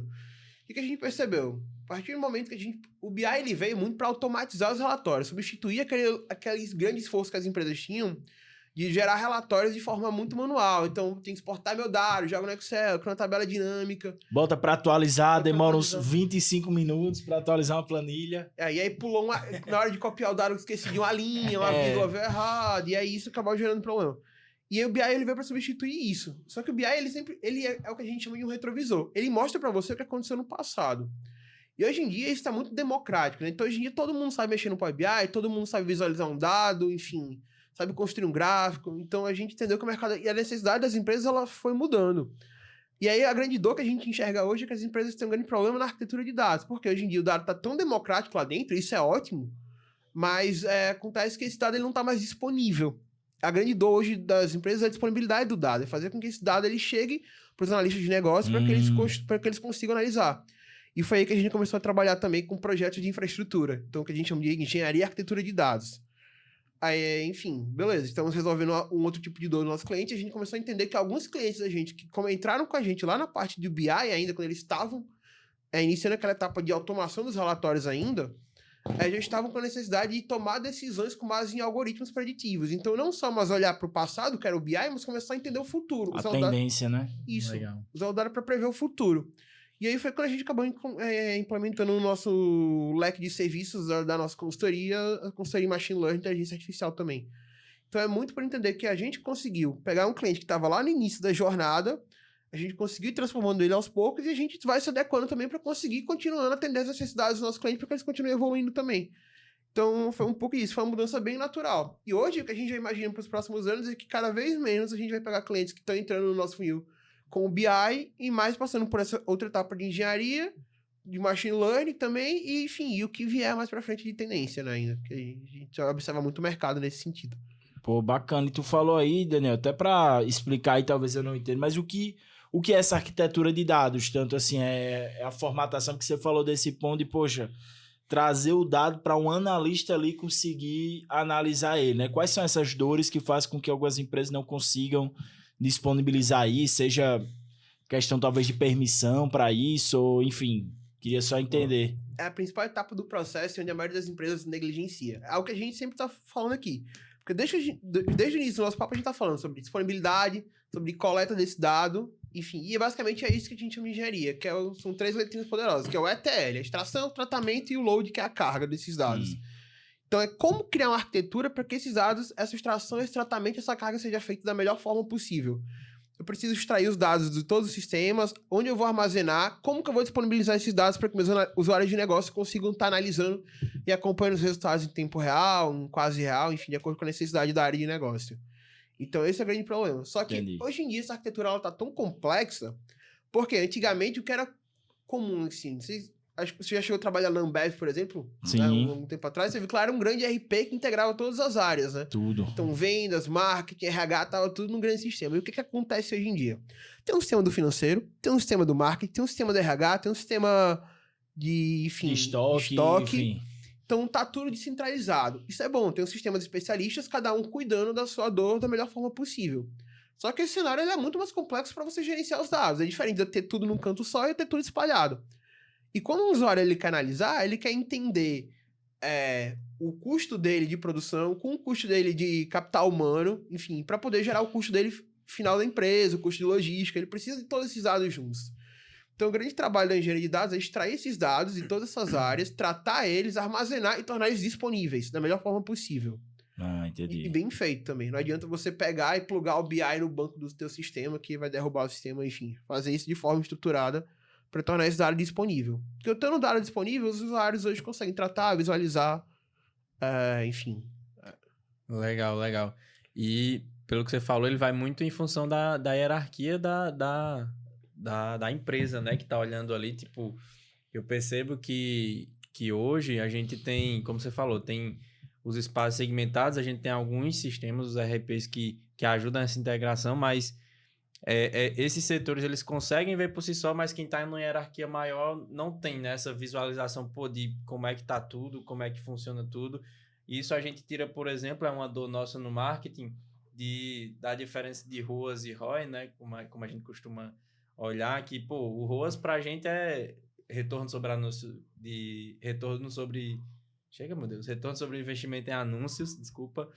O que a gente percebeu? A partir do momento que o BI ele veio muito para automatizar os relatórios, substituir aqueles grandes esforços que as empresas tinham de gerar relatórios de forma muito manual. Então, tem que exportar meu dado, joga no Excel, cria uma tabela dinâmica. Bota para atualizar, demora uns 25 minutos para atualizar uma planilha. E aí pulou na hora de copiar o dado, esqueci de uma linha, uma vírgula veio errada, e aí isso acabou gerando problema. E aí o BI ele veio para substituir isso. Só que o BI ele é o que a gente chama de um retrovisor. Ele mostra para você o que aconteceu no passado. E hoje em dia isso está muito democrático, né? Então hoje em dia todo mundo sabe mexer no Power BI, todo mundo sabe visualizar um dado, enfim, sabe construir um gráfico. Então a gente entendeu que o mercado e a necessidade das empresas ela foi mudando. E aí a grande dor que a gente enxerga hoje é que as empresas têm um grande problema na arquitetura de dados, porque hoje em dia o dado está tão democrático lá dentro, isso é ótimo, mas acontece que esse dado ele não está mais disponível. A grande dor hoje das empresas é a disponibilidade do dado, é fazer com que esse dado ele chegue para os analistas de negócio para que eles consigam analisar. E foi aí que a gente começou a trabalhar também com projetos de infraestrutura, então que a gente chama de engenharia e arquitetura de dados. Aí, enfim, beleza. Estamos resolvendo um outro tipo de dor do nosso cliente. A gente começou a entender que alguns clientes da gente que entraram com a gente lá na parte do BI ainda, quando eles estavam iniciando aquela etapa de automação dos relatórios ainda, já estavam com a necessidade de tomar decisões com base em algoritmos preditivos. Então, não só mais olhar para o passado, que era o BI, mas começar a entender o futuro. A tendência, né? Isso. Legal. Usar o dado para prever o futuro. E aí foi quando a gente acabou implementando no nosso leque de serviços da nossa consultoria, a consultoria Machine Learning e Inteligência Artificial também. Então, é muito para entender que a gente conseguiu pegar um cliente que estava lá no início da jornada, a gente conseguiu ir transformando ele aos poucos e a gente vai se adequando também para conseguir continuando atender as necessidades dos nossos clientes para que eles continuem evoluindo também. Então, foi um pouco isso. Foi uma mudança bem natural. E hoje, o que a gente já imagina para os próximos anos é que cada vez menos a gente vai pegar clientes que estão entrando no nosso funil com o BI e mais passando por essa outra etapa de engenharia, de machine learning também e, enfim, e o que vier mais para frente de tendência, né, ainda. Porque a gente já observa muito o mercado nesse sentido. Pô, bacana. E tu falou aí, Daniel, até para explicar aí, talvez eu não entenda, mas o que é essa arquitetura de dados? Tanto assim, é a formatação que você falou desse ponto de, poxa, trazer o dado para um analista ali conseguir analisar ele, né? Quais são essas dores que fazem com que algumas empresas não consigam disponibilizar aí, seja questão talvez de permissão para isso, ou enfim, queria só entender. É a principal etapa do processo onde a maioria das empresas negligencia. É o que a gente sempre está falando aqui. Porque desde o início do nosso papo a gente está falando sobre disponibilidade, sobre coleta desse dado, enfim, e basicamente é isso que a gente chama de engenharia, que são 3 letrinhas poderosas, que é o ETL, a extração, o tratamento e o load, que é a carga desses dados. Então é como criar uma arquitetura para que esses dados, essa extração, esse tratamento, essa carga seja feita da melhor forma possível. Eu preciso extrair os dados de todos os sistemas, onde eu vou armazenar, como que eu vou disponibilizar esses dados para que meus usuários de negócio consigam estar analisando e acompanhando os resultados em tempo real, em quase real, enfim, de acordo com a necessidade da área de negócio. Então esse é o grande problema. Só que hoje em dia essa arquitetura está tão complexa, porque antigamente o que era comum, assim, acho que você já chegou a trabalhar na Ambev, por exemplo? Sim. Né, um tempo atrás, você viu que lá era um grande RP que integrava todas as áreas, né? Tudo. Então, vendas, marketing, RH, tava tudo num grande sistema. E o que acontece hoje em dia? Tem um sistema do financeiro, tem um sistema do marketing, tem um sistema do RH, tem um sistema de, enfim, de estoque. Enfim. Então, tá tudo descentralizado. Isso é bom, tem um sistema de especialistas, cada um cuidando da sua dor da melhor forma possível. Só que esse cenário ele é muito mais complexo para você gerenciar os dados. É diferente de ter tudo num canto só e ter tudo espalhado. E quando o usuário ele quer analisar, ele quer entender o custo dele de produção com o custo dele de capital humano, enfim, para poder gerar o custo dele final da empresa, o custo de logística, ele precisa de todos esses dados juntos. Então, o grande trabalho da engenharia de dados é extrair esses dados de todas essas áreas, tratar eles, armazenar e tornar eles disponíveis da melhor forma possível. Ah, entendi. E bem feito também. Não adianta você pegar e plugar o BI no banco do teu sistema, que vai derrubar o sistema, enfim. Fazer isso de forma estruturada para tornar esse dado disponível. Porque eu tendo o dado disponível, os usuários hoje conseguem tratar, visualizar, enfim. Legal, legal. E pelo que você falou, ele vai muito em função da hierarquia da empresa, né? Que tá olhando ali, tipo, eu percebo que hoje a gente tem, como você falou, tem os espaços segmentados, a gente tem alguns sistemas, os RPs que ajudam nessa integração, mas esses setores eles conseguem ver por si só, mas quem está em uma hierarquia maior não tem, né, essa visualização de como é que tá tudo, como é que funciona tudo. Isso a gente tira, por exemplo, é uma dor nossa no marketing, da diferença de ROAS e ROI, né, como a gente costuma olhar, que o ROAS para a gente é retorno sobre anúncio, retorno sobre investimento em anúncios, desculpa,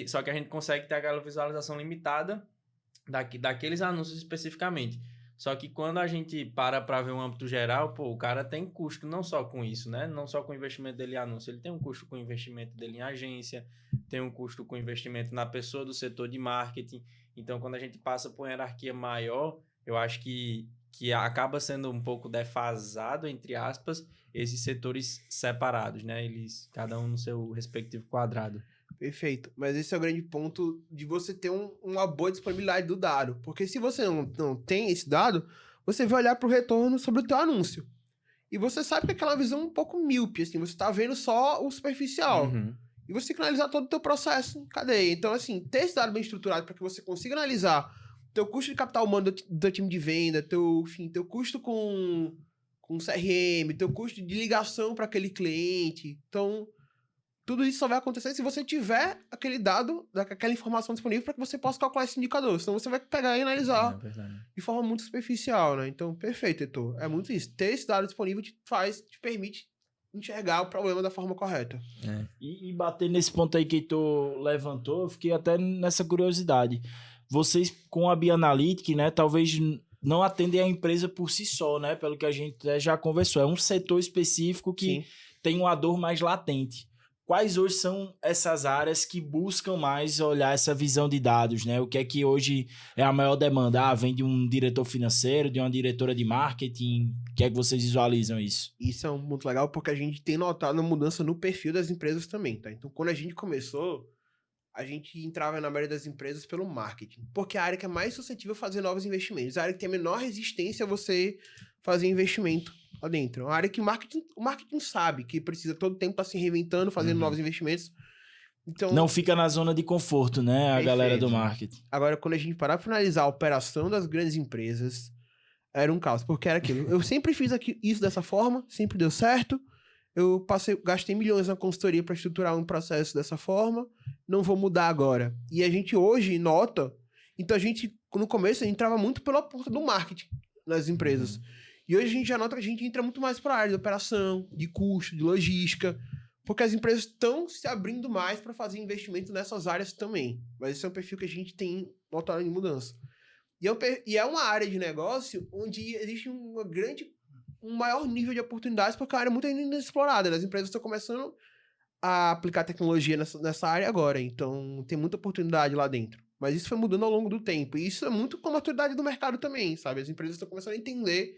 só que a gente consegue ter aquela visualização limitada daqueles anúncios especificamente. Só que quando a gente para ver um âmbito geral, o cara tem custo não só com isso, né? Não só com o investimento dele em anúncio, ele tem um custo com o investimento dele em agência, tem um custo com o investimento na pessoa do setor de marketing. Então, quando a gente passa por uma hierarquia maior, eu acho que acaba sendo um pouco defasado, entre aspas, esses setores separados, né? Eles, cada um no seu respectivo quadrado. Perfeito. Mas esse é o grande ponto de você ter uma boa disponibilidade do dado. Porque se você não tem esse dado, você vai olhar para o retorno sobre o teu anúncio. E você sabe que é aquela visão um pouco míope, assim, você está vendo só o superficial. Uhum. E você tem que analisar todo o teu processo em cadeia. Então, assim, ter esse dado bem estruturado para que você consiga analisar teu custo de capital humano do teu time de venda, teu custo com CRM, teu custo de ligação para aquele cliente. Então, tudo isso só vai acontecer se você tiver aquele dado, aquela informação disponível para que você possa calcular esse indicador. Senão você vai pegar e analisar de forma muito superficial, né? Então, perfeito, Heitor. É muito isso. Ter esse dado disponível te permite enxergar o problema da forma correta. E bater nesse ponto aí que Heitor levantou, eu fiquei até nessa curiosidade. Vocês, com a Bianalytic, né, talvez não atendem a empresa por si só, né? Pelo que a gente já conversou. É um setor específico que tem uma dor mais latente. Quais hoje são essas áreas que buscam mais olhar essa visão de dados, né? O que é que hoje é a maior demanda? Vem de um diretor financeiro, de uma diretora de marketing? O que é que vocês visualizam isso? Isso é muito legal porque a gente tem notado uma mudança no perfil das empresas também, tá? Então, quando a gente começou, a gente entrava na maioria das empresas pelo marketing, porque é a área que é mais suscetível a fazer novos investimentos, a área que tem a menor resistência a você fazer investimento lá dentro. É uma área que o marketing sabe que precisa todo tempo estar se reinventando, fazendo novos investimentos. Então, não fica na zona de conforto, né? A galera do marketing. Agora, quando a gente parar para analisar a operação das grandes empresas, era um caos, porque era aquilo. Eu sempre fiz isso dessa forma, sempre deu certo. Eu gastei milhões na consultoria para estruturar um processo dessa forma, não vou mudar agora. E a gente hoje nota, então a gente, no começo, a gente entrava muito pela porta do marketing nas empresas. E hoje a gente já nota que a gente entra muito mais para a área de operação, de custo, de logística, porque as empresas estão se abrindo mais para fazer investimento nessas áreas também. Mas esse é um perfil que a gente tem notado em mudança. E é uma área de negócio onde existe um maior nível de oportunidades, porque é uma área muito ainda inexplorada. As empresas estão começando a aplicar tecnologia nessa área agora, então tem muita oportunidade lá dentro. Mas isso foi mudando ao longo do tempo, e isso é muito com a maturidade do mercado também, sabe? As empresas estão começando a entender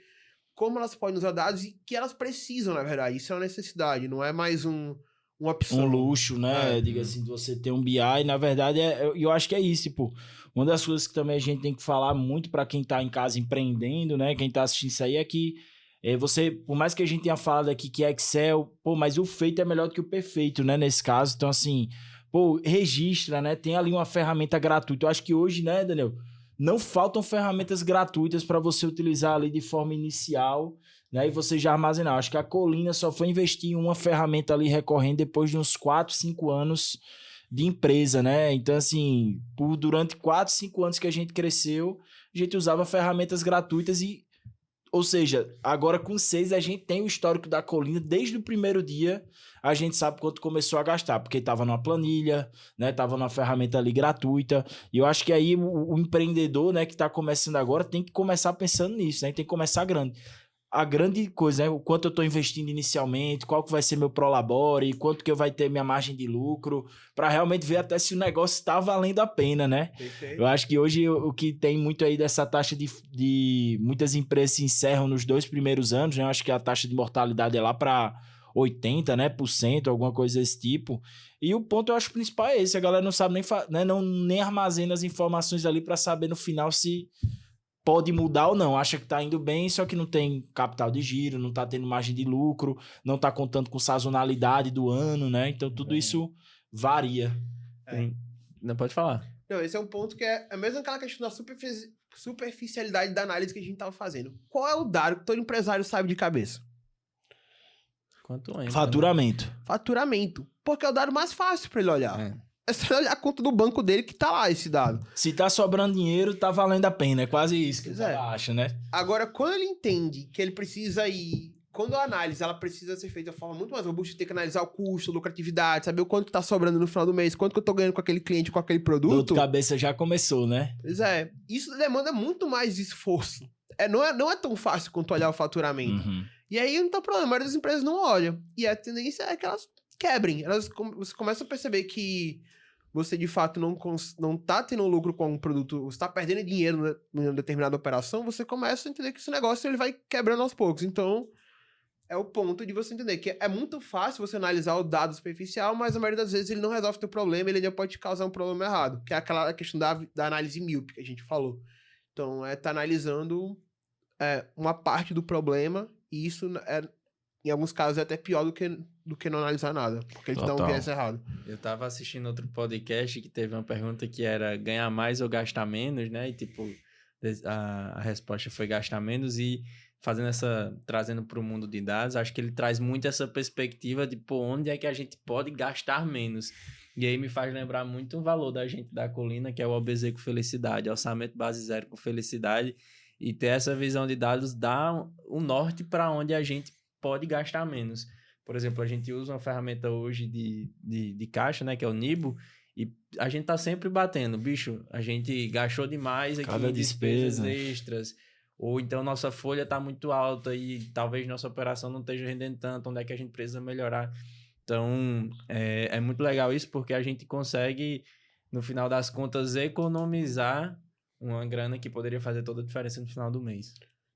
como elas podem usar dados e que elas precisam, na verdade. Isso é uma necessidade, não é mais uma opção. Um luxo, né? Diga assim, de você ter um BI. Na verdade, eu acho que é isso, tipo, uma das coisas que também a gente tem que falar muito para quem tá em casa empreendendo, né? Quem tá assistindo isso aí é que você, por mais que a gente tenha falado aqui que é Excel, mas o feito é melhor do que o perfeito, né? Nesse caso, então assim, registra, né? Tem ali uma ferramenta gratuita. Eu acho que hoje, né, Daniel, não faltam ferramentas gratuitas para você utilizar ali de forma inicial, né? E você já armazenar. Eu acho que a Colina só foi investir em uma ferramenta ali recorrente depois de uns 4, 5 anos de empresa, né? Então, assim, durante 4, 5 anos que a gente cresceu, a gente usava ferramentas gratuitas ou seja, agora com 6 a gente tem o histórico da Colina, desde o primeiro dia a gente sabe quanto começou a gastar, porque estava numa planilha, né? Tava numa ferramenta ali gratuita, e eu acho que aí o empreendedor, né, que está começando agora tem que começar pensando nisso, né? Tem que começar grande. A grande coisa, né? O quanto eu estou investindo inicialmente, qual que vai ser meu prolabore, quanto que eu vai ter minha margem de lucro, para realmente ver até se o negócio está valendo a pena, né? Perfeito. Eu acho que hoje o que tem muito aí dessa taxa de muitas empresas se encerram nos 2 primeiros anos, né? Eu acho que a taxa de mortalidade é lá para 80%, né, alguma coisa desse tipo. E o ponto eu acho principal é esse, a galera não sabe nem armazena as informações ali para saber no final se pode mudar ou não, acha que tá indo bem, só que não tem capital de giro, não tá tendo margem de lucro, não tá contando com sazonalidade do ano, né? Então tudo isso varia. Não pode falar. Não, esse é um ponto que é mesmo aquela questão da superficialidade da análise que a gente tava fazendo. Qual é o dado que todo empresário sabe de cabeça? Quanto entra, faturamento. Né? Faturamento. Porque é o dado mais fácil para ele olhar. É só olhar a conta do banco dele que tá lá esse dado. Se tá sobrando dinheiro, tá valendo a pena. É quase isso que ele acha, né? Agora, quando ele entende que ele precisa ir... Quando a análise ela precisa ser feita de forma muito mais robusta, tem que analisar o custo, a lucratividade, saber o quanto que tá sobrando no final do mês, quanto que eu tô ganhando com aquele cliente, com aquele produto. Dor de cabeça já começou, né? Pois é. Isso demanda muito mais esforço. Não é tão fácil quanto olhar o faturamento. E aí não tem problema, a maioria das empresas não olha. E a tendência é que elas quebrem. Você começa a perceber que você de fato não tá tendo lucro com um produto, você tá perdendo dinheiro em uma determinada operação, você começa a entender que esse negócio ele vai quebrando aos poucos. Então, é o ponto de você entender que é muito fácil você analisar o dado superficial, mas a maioria das vezes ele não resolve o teu problema, ele ainda pode te causar um problema errado, que é aquela questão da análise míope que a gente falou. Então, tá analisando uma parte do problema, e isso em alguns casos é até pior do que não analisar nada, porque ele te dá um viés errado. Eu tava assistindo outro podcast que teve uma pergunta que era ganhar mais ou gastar menos, né? E tipo, a resposta foi gastar menos, e trazendo para o mundo de dados, acho que ele traz muito essa perspectiva de onde é que a gente pode gastar menos. E aí me faz lembrar muito o valor da gente da Colina, que é o OBZ com felicidade, orçamento base zero com felicidade, e ter essa visão de dados dá o norte para onde a gente pode gastar menos. Por exemplo, a gente usa uma ferramenta hoje de caixa, né, que é o Nibo, e a gente tá sempre batendo, bicho, a gente gastou demais aqui em despesas extras, ou então nossa folha tá muito alta e talvez nossa operação não esteja rendendo tanto, onde é que a gente precisa melhorar. Então, é muito legal isso, porque a gente consegue, no final das contas, economizar uma grana que poderia fazer toda a diferença no final do mês.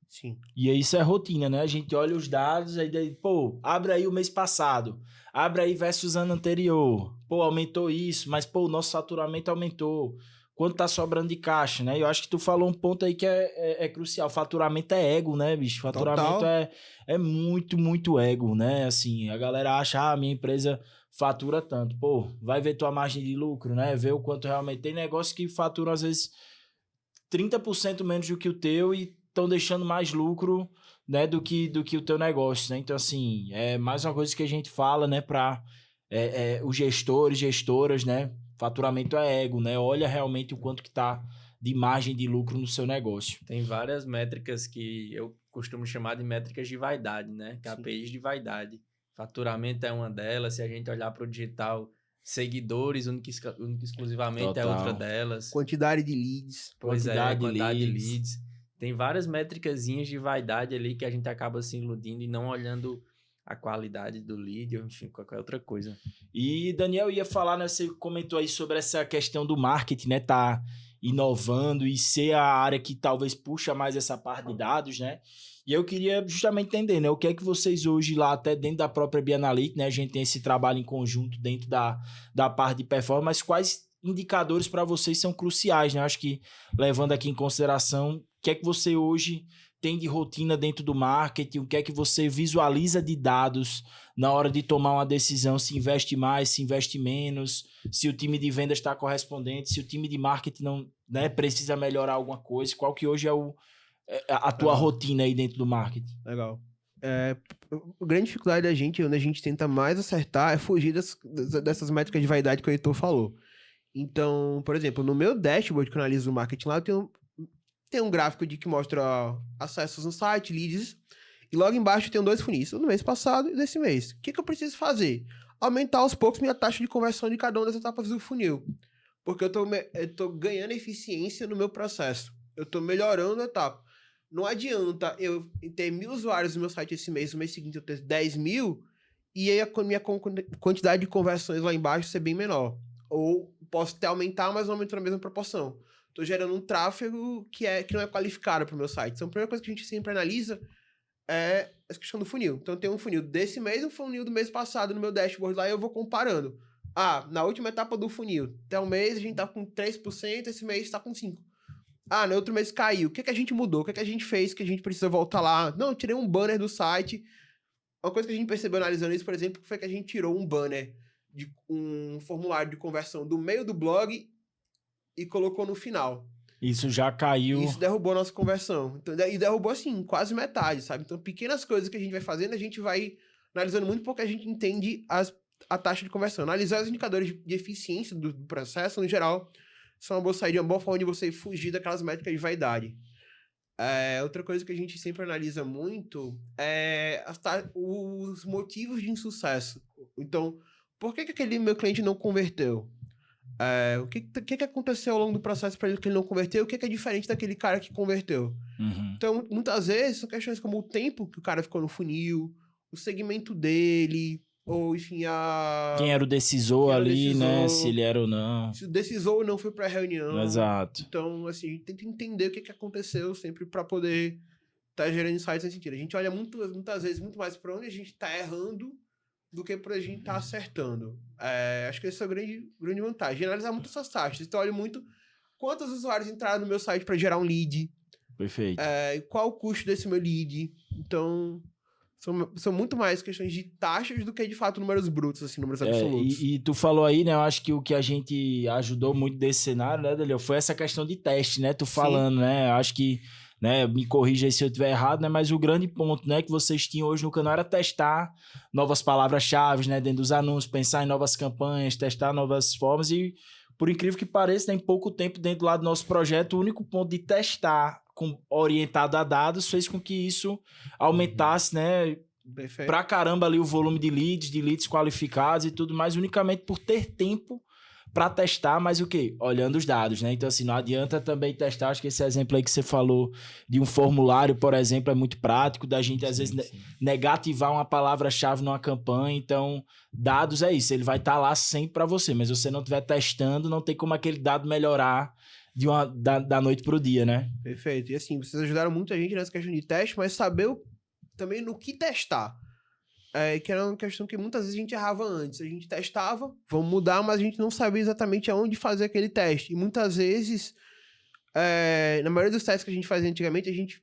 Sim. E isso é rotina, né? A gente olha os dados, aí daí, abre aí o mês passado, abre aí versus ano anterior, aumentou isso, mas, o nosso faturamento aumentou, quanto tá sobrando de caixa, né? Eu acho que tu falou um ponto aí que é crucial, faturamento é ego, né, bicho? Faturamento é muito, muito ego, né? Assim, a galera acha, minha empresa fatura tanto, vai ver tua margem de lucro, né? Ver o quanto realmente tem negócio que fatura, às vezes, 30% menos do que o teu e estão deixando mais lucro, né, do que o teu negócio, né? Então, assim, é mais uma coisa que a gente fala, né, para os gestores, gestoras, né? Faturamento é ego, né? Olha realmente o quanto que tá de margem de lucro no seu negócio. Tem várias métricas que eu costumo chamar de métricas de vaidade, né? KPIs de vaidade. Faturamento é uma delas. Se a gente olhar para o digital, seguidores, única e exclusivamente é outra delas. Quantidade de leads. Quantidade de leads. Tem várias métricazinhas de vaidade ali que a gente acaba se iludindo e não olhando a qualidade do lead, ou enfim, qualquer outra coisa. E, Daniel, ia falar, né, você comentou aí sobre essa questão do marketing, né, tá inovando e ser a área que talvez puxa mais essa parte de dados, né? E eu queria justamente entender, né, o que é que vocês hoje lá, até dentro da própria Bianalytics, né, a gente tem esse trabalho em conjunto dentro da parte de performance, mas quais indicadores para vocês são cruciais, né? Eu acho que, levando aqui em consideração, o que é que você hoje tem de rotina dentro do marketing, o que é que você visualiza de dados na hora de tomar uma decisão, se investe mais, se investe menos, se o time de vendas está correspondente, se o time de marketing não, né, precisa melhorar alguma coisa, qual que hoje é a tua rotina aí dentro do marketing? Legal. A grande dificuldade da gente, onde a gente tenta mais acertar, é fugir dessas métricas de vaidade que o Heitor falou. Então, por exemplo, no meu dashboard que eu analiso o marketing lá, eu tem um gráfico que mostra acessos no site, leads, e logo embaixo tem 2 funis, do mês passado e desse mês. O que eu preciso fazer? Aumentar aos poucos minha taxa de conversão de cada uma das etapas do funil. Porque eu tô ganhando eficiência no meu processo. Eu tô melhorando a etapa. Não adianta eu ter 1.000 usuários no meu site esse mês, no mês seguinte eu ter 10.000, e aí a minha quantidade de conversões lá embaixo ser bem menor. Ou posso até aumentar, mas não aumentar na mesma proporção. Estou gerando um tráfego que não é qualificado para o meu site. Então, a primeira coisa que a gente sempre analisa é essa questão do funil. Então, tem um funil desse mês e um funil do mês passado no meu dashboard lá e eu vou comparando. Na última etapa do funil, até um mês a gente está com 3%, esse mês está com 5%. No outro mês caiu. O que a gente mudou? O que a gente fez que a gente precisa voltar lá? Não, eu tirei um banner do site. Uma coisa que a gente percebeu analisando isso, por exemplo, foi que a gente tirou um banner de um formulário de conversão do meio do blog e colocou no final. Isso já caiu. Isso derrubou a nossa conversão. Então, e derrubou, assim, quase metade, sabe? Então, pequenas coisas que a gente vai fazendo, a gente vai analisando muito porque a gente entende a taxa de conversão. Analisar os indicadores de eficiência do processo, no geral, são uma boa saída, uma boa forma de você fugir daquelas métricas de vaidade. Outra coisa que a gente sempre analisa muito é os motivos de insucesso. Então, por que aquele meu cliente não converteu? O que aconteceu ao longo do processo para ele que ele não converteu? O que é diferente daquele cara que converteu? Uhum. Então, muitas vezes, são questões como o tempo que o cara ficou no funil, o segmento dele, ou, enfim, quem era o decisor ali, né? Se ele era ou não. Se o decisor ou não foi para a reunião. Exato. Então, assim, a gente tenta entender o que aconteceu sempre para poder estar gerando insights nesse sentido. A gente olha muitas vezes muito mais para onde a gente está errando do que pra gente estar acertando. Acho que essa é a grande vantagem. Analisar muito essas taxas. Então, eu olho muito quantos usuários entraram no meu site para gerar um lead. Perfeito. Qual o custo desse meu lead. Então, são muito mais questões de taxas do que, de fato, números brutos, assim, números absolutos. E tu falou aí, né? Eu acho que o que a gente ajudou muito desse cenário, né, Daniel, foi essa questão de teste, né? Tu falando, né? Eu acho que né? Me corrija aí se eu estiver errado, né? Mas o grande ponto, né, que vocês tinham hoje no canal era testar novas palavras-chave, né, dentro dos anúncios, pensar em novas campanhas, testar novas formas e, por incrível que pareça, né, em pouco tempo dentro lá do nosso projeto, o único ponto de testar orientado a dados fez com que isso aumentasse, né, pra caramba ali o volume de leads qualificados e tudo mais, unicamente por ter tempo para testar, mas o quê? Olhando os dados, né? Então, assim, não adianta também testar, acho que esse exemplo aí que você falou de um formulário, por exemplo, é muito prático, da gente, às vezes, negativar uma palavra-chave numa campanha, então, dados é isso, ele vai estar lá sempre para você, mas se você não estiver testando, não tem como aquele dado melhorar da noite pro dia, né? Perfeito. E assim, vocês ajudaram muita gente nessa questão de teste, mas saber também no que testar. Que era uma questão que muitas vezes a gente errava antes. A gente testava, vamos mudar, mas a gente não sabia exatamente aonde fazer aquele teste. E muitas vezes, na maioria dos testes que a gente fazia antigamente, a gente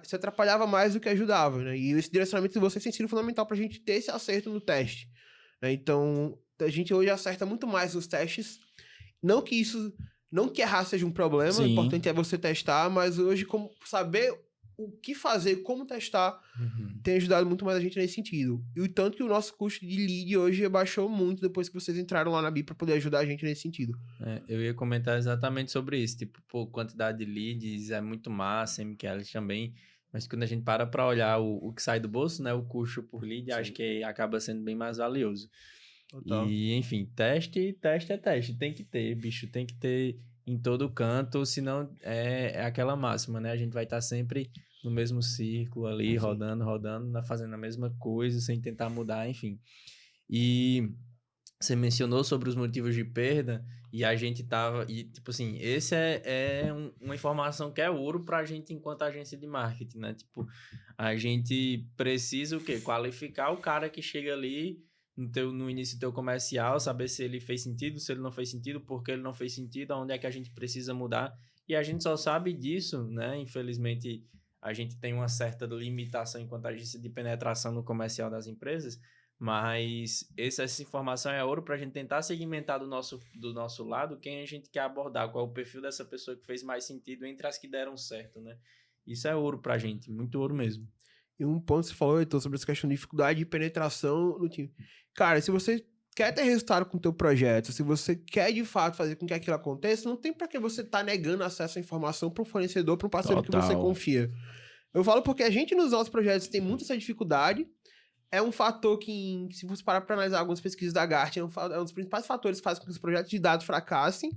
se atrapalhava mais do que ajudava, né? E esse direcionamento de vocês tem sido fundamental pra gente ter esse acerto no teste, né? Então, a gente hoje acerta muito mais nos testes. Não que errar seja um problema, Sim. O importante é você testar, mas hoje, como saber o que fazer, como testar, tem ajudado muito mais a gente nesse sentido. E o tanto que o nosso custo de lead hoje baixou muito depois que vocês entraram lá na BI para poder ajudar a gente nesse sentido. Eu ia comentar exatamente sobre isso. Tipo, pô, quantidade de leads é muito massa, MQLs também. Mas quando a gente para olhar o que sai do bolso, né? O custo por lead, sim, acho que acaba sendo bem mais valioso. Total. E, enfim, teste é teste. Tem que ter, bicho. Tem que ter em todo canto, senão é aquela máxima, né? A gente vai estar sempre no mesmo círculo ali, rodando, fazendo a mesma coisa, sem tentar mudar, enfim. E você mencionou sobre os motivos de perda, e a gente tava... E, tipo assim, esse uma informação que é ouro pra gente enquanto agência de marketing, né? Tipo, a gente precisa o quê? Qualificar o cara que chega ali no início do teu comercial, saber se ele fez sentido, se ele não fez sentido, por que ele não fez sentido, onde é que a gente precisa mudar. E a gente só sabe disso, né? Infelizmente, a gente tem uma certa limitação enquanto agência de penetração no comercial das empresas, mas essa informação é ouro para a gente tentar segmentar do nosso lado quem a gente quer abordar, qual é o perfil dessa pessoa que fez mais sentido entre as que deram certo, né? Isso é ouro para a gente, muito ouro mesmo. E um ponto que você falou, Heitor, sobre essa questão de dificuldade de penetração no time. Cara, se você quer ter resultado com o teu projeto, se você quer de fato fazer com que aquilo aconteça, não tem para que você tá negando acesso à informação para um fornecedor, para um parceiro que você confia. Eu falo porque a gente nos nossos projetos tem muito essa dificuldade. É um fator que, se você parar para analisar algumas pesquisas da Gartner, é um dos principais fatores que fazem com que os projetos de dados fracassem.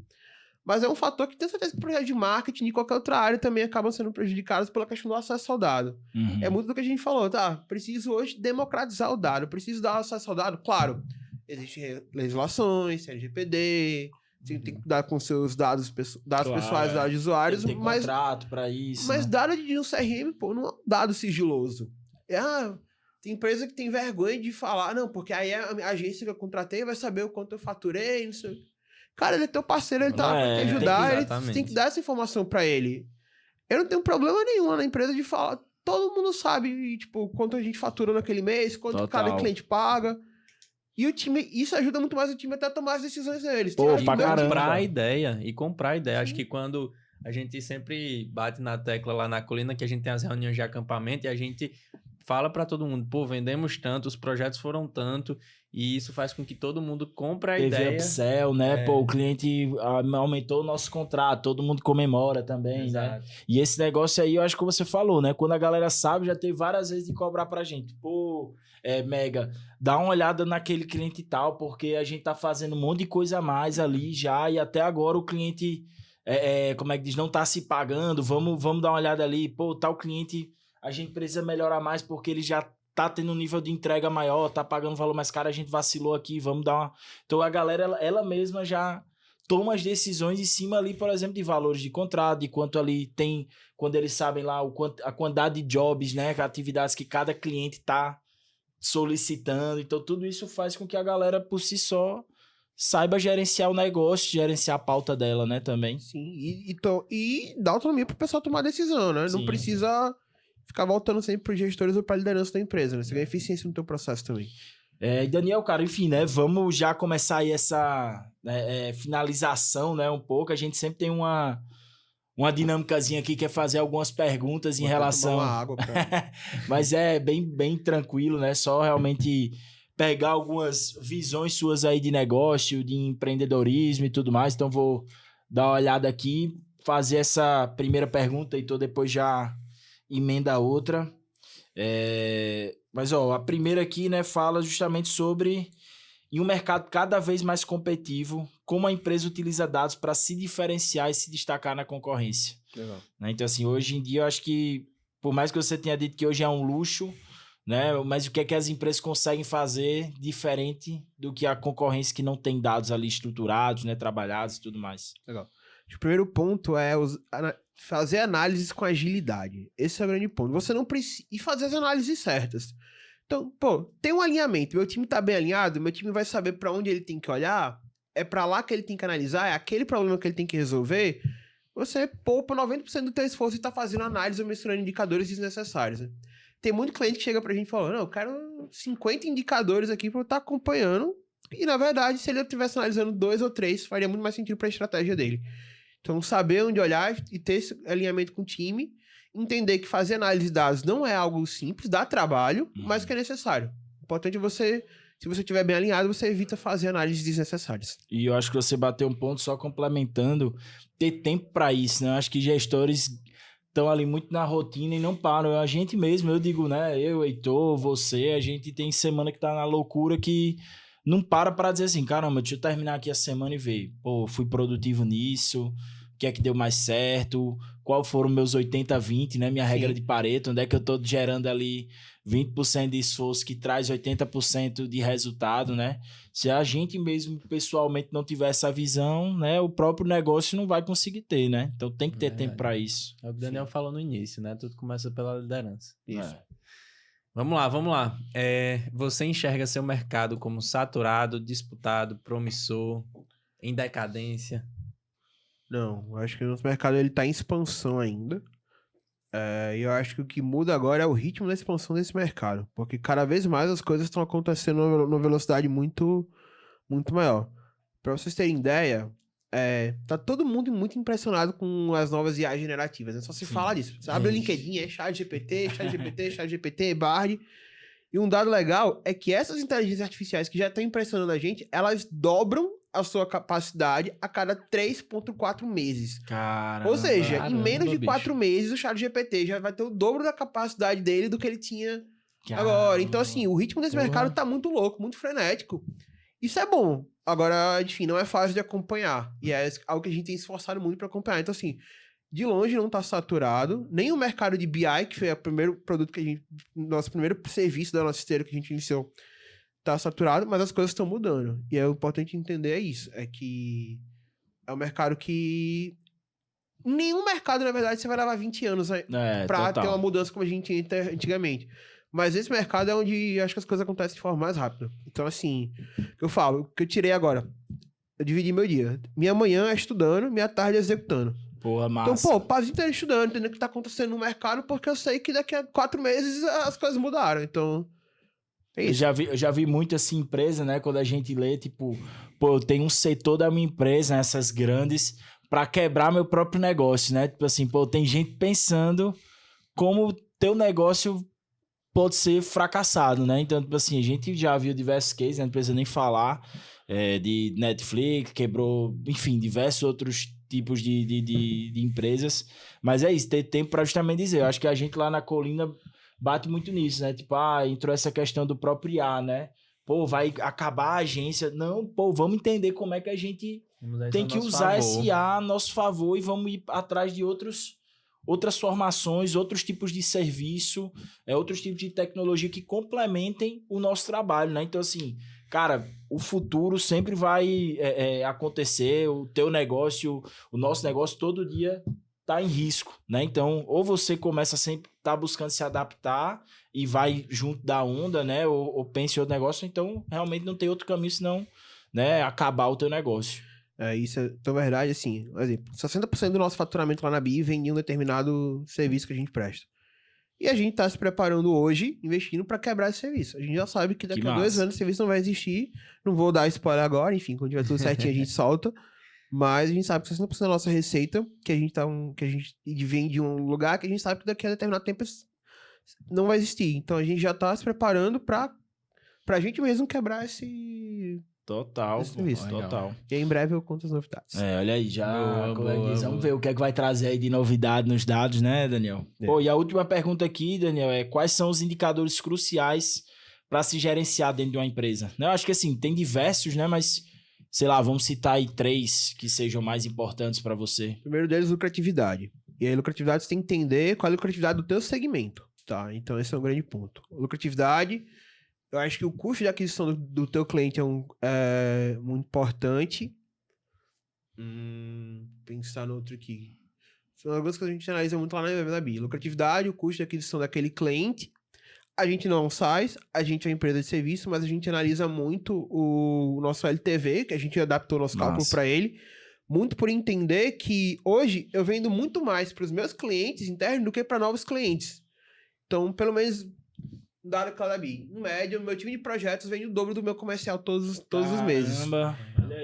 Mas é um fator que tenho certeza que o projeto de marketing e qualquer outra área também acabam sendo prejudicados pela questão do acesso ao dado. É muito do que a gente falou, tá? Preciso hoje democratizar o dado. Preciso dar acesso ao dado? Claro, existem legislações, LGPD, tem que dar com seus dados pessoais, dados de usuários. Tem contrato para isso. Mas dado de um CRM, pô, não é um dado sigiloso. Tem empresa que tem vergonha de falar, não, porque aí a agência que eu contratei vai saber o quanto eu faturei, não sei. Cara, ele é teu parceiro, ele tá lá pra te ajudar, ele tem que dar essa informação pra ele. Eu não tenho problema nenhum lá na empresa de falar, todo mundo sabe, tipo, quanto a gente fatura naquele mês, quanto cada cliente paga. E o time, isso ajuda muito mais o time até a tomar as decisões deles. Pô, e comprar a ideia. Sim. Acho que quando a gente sempre bate na tecla lá na colina, que a gente tem as reuniões de acampamento e a gente fala pra todo mundo, pô, vendemos tanto, os projetos foram tanto, e isso faz com que todo mundo compre a ideia. Teve upsell, né? Pô, o cliente aumentou o nosso contrato, todo mundo comemora também, exato, né? E esse negócio aí, eu acho que você falou, né? Quando a galera sabe, já teve várias vezes de cobrar pra gente. Pô, Mega, dá uma olhada naquele cliente e tal, porque a gente tá fazendo um monte de coisa a mais ali já, e até agora o cliente, como é que diz, não tá se pagando, vamos dar uma olhada ali. Pô, tal cliente... A gente precisa melhorar mais porque ele já tá tendo um nível de entrega maior, tá pagando valor mais caro, a gente vacilou aqui, vamos dar uma... Então a galera, ela mesma já toma as decisões em cima ali, por exemplo, de valores de contrato, de quanto ali tem, quando eles sabem lá a quantidade de jobs, né, atividades que cada cliente tá solicitando. Então tudo isso faz com que a galera por si só saiba gerenciar o negócio, gerenciar a pauta dela, né, também. Sim, e dá autonomia pro pessoal tomar decisão, né? Sim. Não precisa ficar voltando sempre para os gestores ou para a liderança da empresa, né? Você ganha eficiência no teu processo também. E Daniel, cara, enfim, né? Vamos já começar aí essa finalização, né? Um pouco. A gente sempre tem uma uma dinâmicazinha aqui que é fazer algumas perguntas em relação... Tomar uma água, cara. Mas é bem tranquilo, né? Só realmente pegar algumas visões suas aí de negócio, de empreendedorismo e tudo mais. Então, vou dar uma olhada aqui, fazer essa primeira pergunta e depois já emenda a outra. Mas, ó, a primeira aqui, né, fala justamente sobre... Em um mercado cada vez mais competitivo, como a empresa utiliza dados para se diferenciar e se destacar na concorrência. Legal. Né? Então, assim, hoje em dia, eu acho que, por mais que você tenha dito que hoje é um luxo, né? Mas o que é que as empresas conseguem fazer diferente do que a concorrência que não tem dados ali estruturados, né? Trabalhados e tudo mais. Legal. O primeiro ponto é fazer análises com agilidade. Esse é o grande ponto. Você não precisa... E fazer as análises certas. Então, pô, tem um alinhamento. Meu time tá bem alinhado, meu time vai saber para onde ele tem que olhar, é para lá que ele tem que analisar, é aquele problema que ele tem que resolver. Você poupa 90% do teu esforço e tá fazendo análise ou misturando indicadores desnecessários. Né? Tem muito cliente que chega pra gente e fala, não, eu quero 50 indicadores aqui pra eu estar acompanhando. E, na verdade, se ele estivesse analisando 2 ou 3, faria muito mais sentido pra estratégia dele. Então, saber onde olhar e ter esse alinhamento com o time, entender que fazer análise de dados não é algo simples, dá trabalho, mas que é necessário. O importante é você, se você estiver bem alinhado, você evita fazer análises desnecessárias. E eu acho que você bateu um ponto só complementando, ter tempo para isso, né? Eu acho que gestores estão ali muito na rotina e não param. A gente mesmo, eu digo, né? Eu, Heitor, você, a gente tem semana que tá na loucura que não para dizer assim, caramba, deixa eu terminar aqui a semana e ver. Pô, fui produtivo nisso, o que é que deu mais certo, qual foram meus 80-20, né? Minha regra de Pareto, onde é que eu tô gerando ali 20% de esforço que traz 80% de resultado, né? Se a gente mesmo pessoalmente não tiver essa visão, né? O próprio negócio não vai conseguir ter, né? Então tem que ter tempo para isso. É o que o Daniel falou no início, né? Tudo começa pela liderança. Isso. Vamos lá. Você enxerga seu mercado como saturado, disputado, promissor, em decadência? Não, eu acho que o nosso mercado ele tá em expansão ainda. E eu acho que o que muda agora é o ritmo da expansão desse mercado. Porque cada vez mais as coisas estão acontecendo numa velocidade muito, muito maior. Para vocês terem ideia, tá todo mundo muito impressionado com as novas IA generativas. Né? Só se fala disso. Você abre o LinkedIn, ChatGPT, Bard. E um dado legal é que essas inteligências artificiais que já estão impressionando a gente, elas dobram a sua capacidade a cada 3,4 meses. Caramba, ou seja, em menos de 4 meses, o ChatGPT já vai ter o dobro da capacidade dele do que ele tinha agora. Então, assim, o ritmo desse mercado tá muito louco, muito frenético. Isso é bom. Agora, enfim, não é fácil de acompanhar. E é algo que a gente tem se esforçado muito para acompanhar. Então, assim, de longe não tá saturado. Nem o mercado de BI, que foi o primeiro produto que a gente... Nosso primeiro serviço da nossa esteira que a gente iniciou, tá saturado, mas as coisas estão mudando. E é importante entender isso. É que é um mercado que... Nenhum mercado, na verdade, você vai levar 20 anos pra ter uma mudança como a gente tinha antigamente. Mas esse mercado é onde acho que as coisas acontecem de forma mais rápida. Então, assim, o que eu falo, o que eu tirei agora, eu dividi meu dia. Minha manhã é estudando, minha tarde é executando. Porra, massa. Então, quase inteiro estudando, entendendo o que tá acontecendo no mercado, porque eu sei que daqui a 4 meses as coisas mudaram. Então... Eu já vi muito assim, empresa, né? Quando a gente lê, tipo, eu tenho um setor da minha empresa, essas grandes, para quebrar meu próprio negócio, né? Tipo assim, tem gente pensando como teu negócio pode ser fracassado, né? Então, tipo assim, a gente já viu diversos cases, né? Não precisa nem falar, de Netflix, quebrou, enfim, diversos outros tipos de empresas. Mas é isso, ter tempo para justamente dizer. Eu acho que a gente lá na Colina bate muito nisso, né? Tipo, entrou essa questão do próprio IA, né? Vai acabar a agência. Não, vamos entender como é que a gente tem que usar esse IA a nosso favor e vamos ir atrás de outras formações, outros tipos de serviço, outros tipos de tecnologia que complementem o nosso trabalho, né? Então, assim, cara, o futuro sempre vai acontecer, o teu negócio, o nosso negócio todo dia tá em risco, né? Então, ou você começa sempre tá buscando se adaptar e vai junto da onda, né? Ou pensa em outro negócio, então realmente não tem outro caminho senão, né, acabar o teu negócio. Isso é tão verdade, assim, por exemplo, 60% do nosso faturamento lá na BI vem de um determinado serviço que a gente presta. E a gente tá se preparando hoje, investindo para quebrar esse serviço. A gente já sabe que daqui a 2 anos esse serviço não vai existir. Não vou dar spoiler agora, enfim, quando tiver tudo certinho a gente solta. Mas a gente sabe que 60% da nossa receita, que a gente vem de um lugar que a gente sabe que daqui a determinado tempo não vai existir. Então a gente já tá se preparando pra gente mesmo quebrar esse serviço. Total. E em breve eu conto as novidades. Olha aí, vamos ver o que é que vai trazer aí de novidade nos dados, né, Daniel? Pô, e a última pergunta aqui, Daniel, é quais são os indicadores cruciais para se gerenciar dentro de uma empresa? Eu acho que assim, tem diversos, né, mas sei lá, vamos citar aí 3 que sejam mais importantes para você. O primeiro deles, lucratividade. E aí, lucratividade, você tem que entender qual é a lucratividade do teu segmento, tá? Então, esse é um grande ponto. Lucratividade, eu acho que o custo de aquisição do teu cliente é muito importante. Pensar no outro aqui. São algumas coisas que a gente analisa muito lá na BI. Lucratividade, o custo de aquisição daquele cliente. A gente não sai, a gente é uma empresa de serviço, mas a gente analisa muito o nosso LTV, que a gente adaptou o nosso cálculo para ele, muito por entender que hoje eu vendo muito mais para os meus clientes internos do que para novos clientes. Então, pelo menos, dado que ela BI, em média, o meu time de projetos vende o dobro do meu comercial todos os meses.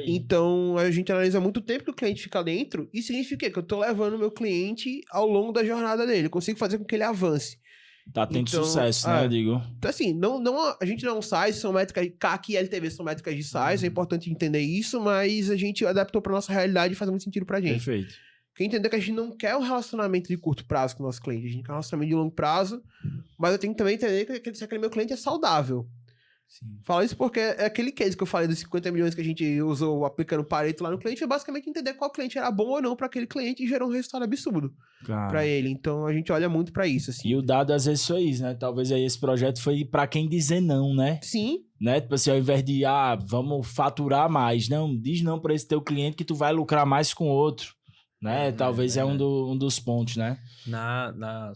Então, a gente analisa muito o tempo que o cliente fica dentro, e significa que eu estou levando o meu cliente ao longo da jornada dele, eu consigo fazer com que ele avance. Tá tendo sucesso, né, eu digo. Então, assim, a gente não sai, são métricas, CAC e LTV são métricas de size, é importante entender isso, mas a gente adaptou pra nossa realidade e faz muito sentido pra gente. Perfeito. Porque entender que a gente não quer um relacionamento de curto prazo com o nosso cliente, a gente quer um relacionamento de longo prazo, mas eu tenho que também entender que aquele meu cliente é saudável. Sim. Falo isso porque é aquele case que eu falei dos 50 milhões que a gente usou aplicando Pareto lá no cliente, é basicamente entender qual cliente era bom ou não para aquele cliente e gerou um resultado absurdo para ele. Então a gente olha muito para isso, assim. E o dado às vezes foi isso, né? Talvez aí esse projeto foi para quem dizer não, né? Sim. Né? Tipo assim, ao invés de, vamos faturar mais, não, diz não para esse teu cliente que tu vai lucrar mais com outro. Né? Talvez é um dos pontos, né?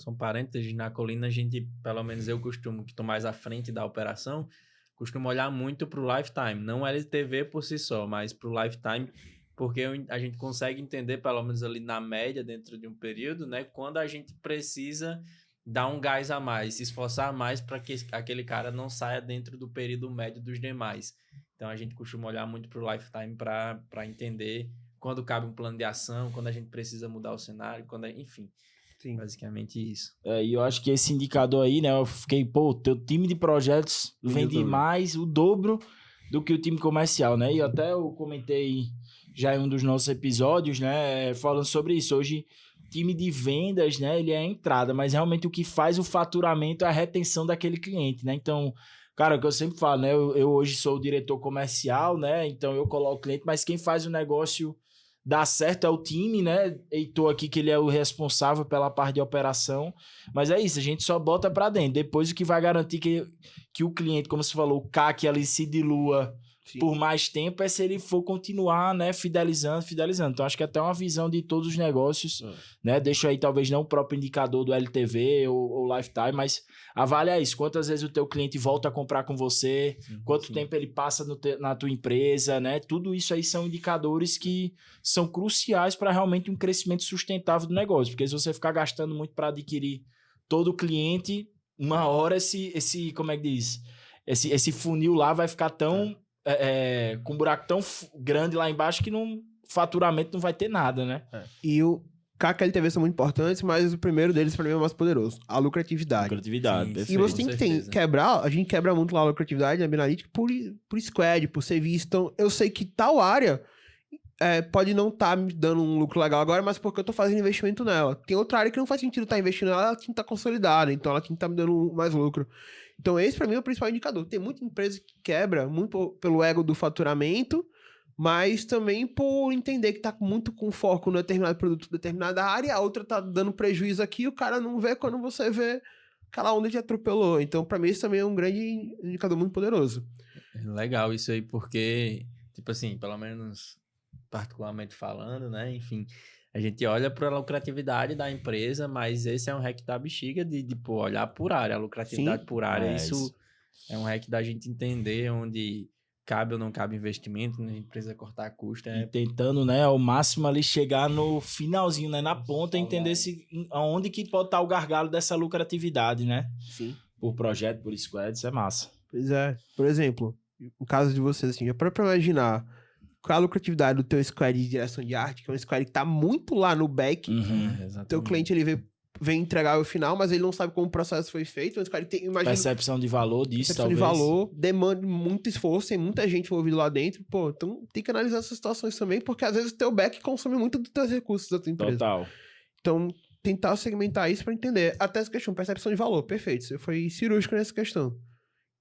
São parênteses, na Colina a gente, pelo menos eu costumo, que tô mais à frente da operação, costumo olhar muito pro lifetime, não LTV por si só, mas pro lifetime, porque a gente consegue entender, pelo menos ali na média, dentro de um período, né? Quando a gente precisa dar um gás a mais, se esforçar mais para que aquele cara não saia dentro do período médio dos demais. Então a gente costuma olhar muito pro lifetime para entender quando cabe um plano de ação, quando a gente precisa mudar o cenário, enfim. Sim. Basicamente isso. E eu acho que esse indicador aí, né? Eu fiquei, teu time de projetos vende mais, o dobro do que o time comercial, né? E até eu comentei já em um dos nossos episódios, né? Falando sobre isso. Hoje, time de vendas, né? Ele é a entrada, mas realmente o que faz o faturamento é a retenção daquele cliente, né? Então, cara, o que eu sempre falo, né? Eu hoje sou o diretor comercial, né? Então, eu coloco o cliente, mas quem faz o negócio dá certo é o time, né? Heitor aqui, que ele é o responsável pela parte de operação. Mas é isso, a gente só bota pra dentro. Depois o que vai garantir que o cliente, como você falou, o CAC ali se dilua por mais tempo é se ele for continuar, né, fidelizando. Então, acho que até uma visão de todos os negócios, né? Deixa aí, talvez não o próprio indicador do LTV ou lifetime, mas avalia isso. Quantas vezes o teu cliente volta a comprar com você, quanto tempo ele passa na tua empresa, né? Tudo isso aí são indicadores que são cruciais para realmente um crescimento sustentável do negócio. Porque se você ficar gastando muito para adquirir todo cliente, uma hora como é que diz? Esse funil lá vai ficar tão... com um buraco tão grande lá embaixo que faturamento não vai ter nada, né? E o CAC e LTV são muito importantes, mas o primeiro deles para mim é o mais poderoso, a lucratividade. Perfeito. E você tem que quebrar, a gente quebra muito lá a lucratividade na Analytics por squad, por serviço. Então, eu sei que tal área pode não estar me dando um lucro legal agora, mas porque eu tô fazendo investimento nela. Tem outra área que não faz sentido estar investindo nela, ela tinha que estar consolidada, então ela tinha que estar me dando mais lucro. Então, esse para mim é o principal indicador. Tem muita empresa que quebra muito pelo ego do faturamento, mas também por entender que tá muito com foco no determinado produto, determinada área, a outra tá dando prejuízo aqui, o cara não vê quando você vê aquela onda que atropelou. Então, para mim, isso também é um grande indicador muito poderoso. Legal isso aí, porque, tipo assim, pelo menos particularmente falando, né, enfim... A gente olha para a lucratividade da empresa, mas esse é um hack da bexiga de olhar por área, a lucratividade por área. Isso é um hack da gente entender onde cabe ou não cabe investimento, na empresa cortar custo. E tentando, né, ao máximo ali chegar no finalzinho, né, na ponta, entender aonde que pode estar o gargalo dessa lucratividade, né? Sim. Por projeto, por squad, isso é massa. Pois é. Por exemplo, no caso de vocês, assim, já para imaginar... qual a lucratividade do teu squad de direção de arte, que é um squad que tá muito lá no back. Teu cliente, ele vem entregar o final, mas ele não sabe como o processo foi feito. Um squad que tem, imagina, percepção de valor disso, talvez. Percepção de valor, demanda muito esforço, tem muita gente envolvida lá dentro. Pô, então tem que analisar essas situações também, porque às vezes o teu back consome muito dos teus recursos da tua empresa. Total. Então, tentar segmentar isso pra entender. Até essa questão, percepção de valor, perfeito. Você foi cirúrgico nessa questão.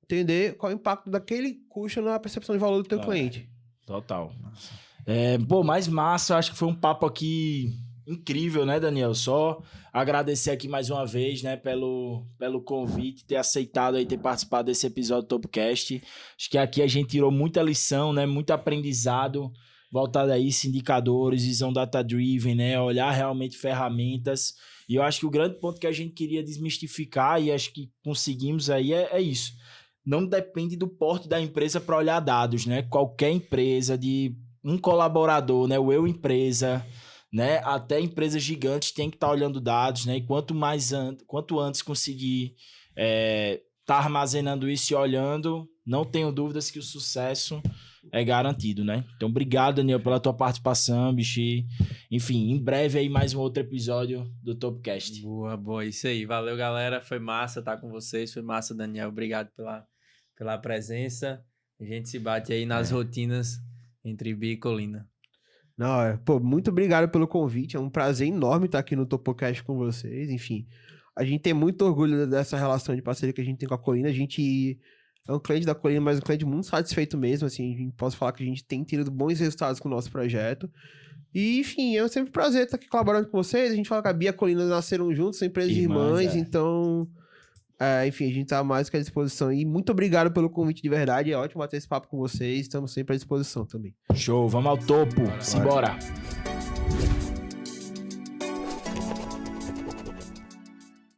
Entender qual é o impacto daquele custo na percepção de valor do teu cliente. Total. Pô, mais massa, eu acho que foi um papo aqui incrível, né, Daniel? Só agradecer aqui mais uma vez, né, pelo convite, ter aceitado aí, ter participado desse episódio do Topcast. Acho que aqui a gente tirou muita lição, né, muito aprendizado, voltado a isso, indicadores, visão data-driven, né, olhar realmente ferramentas. E eu acho que o grande ponto que a gente queria desmistificar, e acho que conseguimos aí, é isso. Não depende do porte da empresa para olhar dados, né? Qualquer empresa, de um colaborador, né? O eu empresa, né? Até empresas gigantes tem que estar olhando dados, né? E quanto antes conseguir tá armazenando isso e olhando, não tenho dúvidas que o sucesso é garantido, né? Então, obrigado, Daniel, pela tua participação, bicho. Enfim, em breve aí mais um outro episódio do Topcast. Boa, isso aí. Valeu, galera. Foi massa estar com vocês. Foi massa, Daniel. Obrigado pela presença. A gente se bate aí nas rotinas entre Bia e Colina. Não, pô, muito obrigado pelo convite. É um prazer enorme estar aqui no Topocast com vocês. Enfim, a gente tem muito orgulho dessa relação de parceria que a gente tem com a Colina. A gente é um cliente da Colina, mas um cliente muito satisfeito mesmo. Assim, a gente posso falar que a gente tem tido bons resultados com o nosso projeto. E, enfim, é sempre um prazer estar aqui colaborando com vocês. A gente fala que a Bia e a Colina nasceram juntos, são empresas irmãs, então... enfim, a gente tá mais que à disposição. E muito obrigado pelo convite de verdade. É ótimo bater esse papo com vocês. Estamos sempre à disposição também. Show, vamos ao topo. Simbora.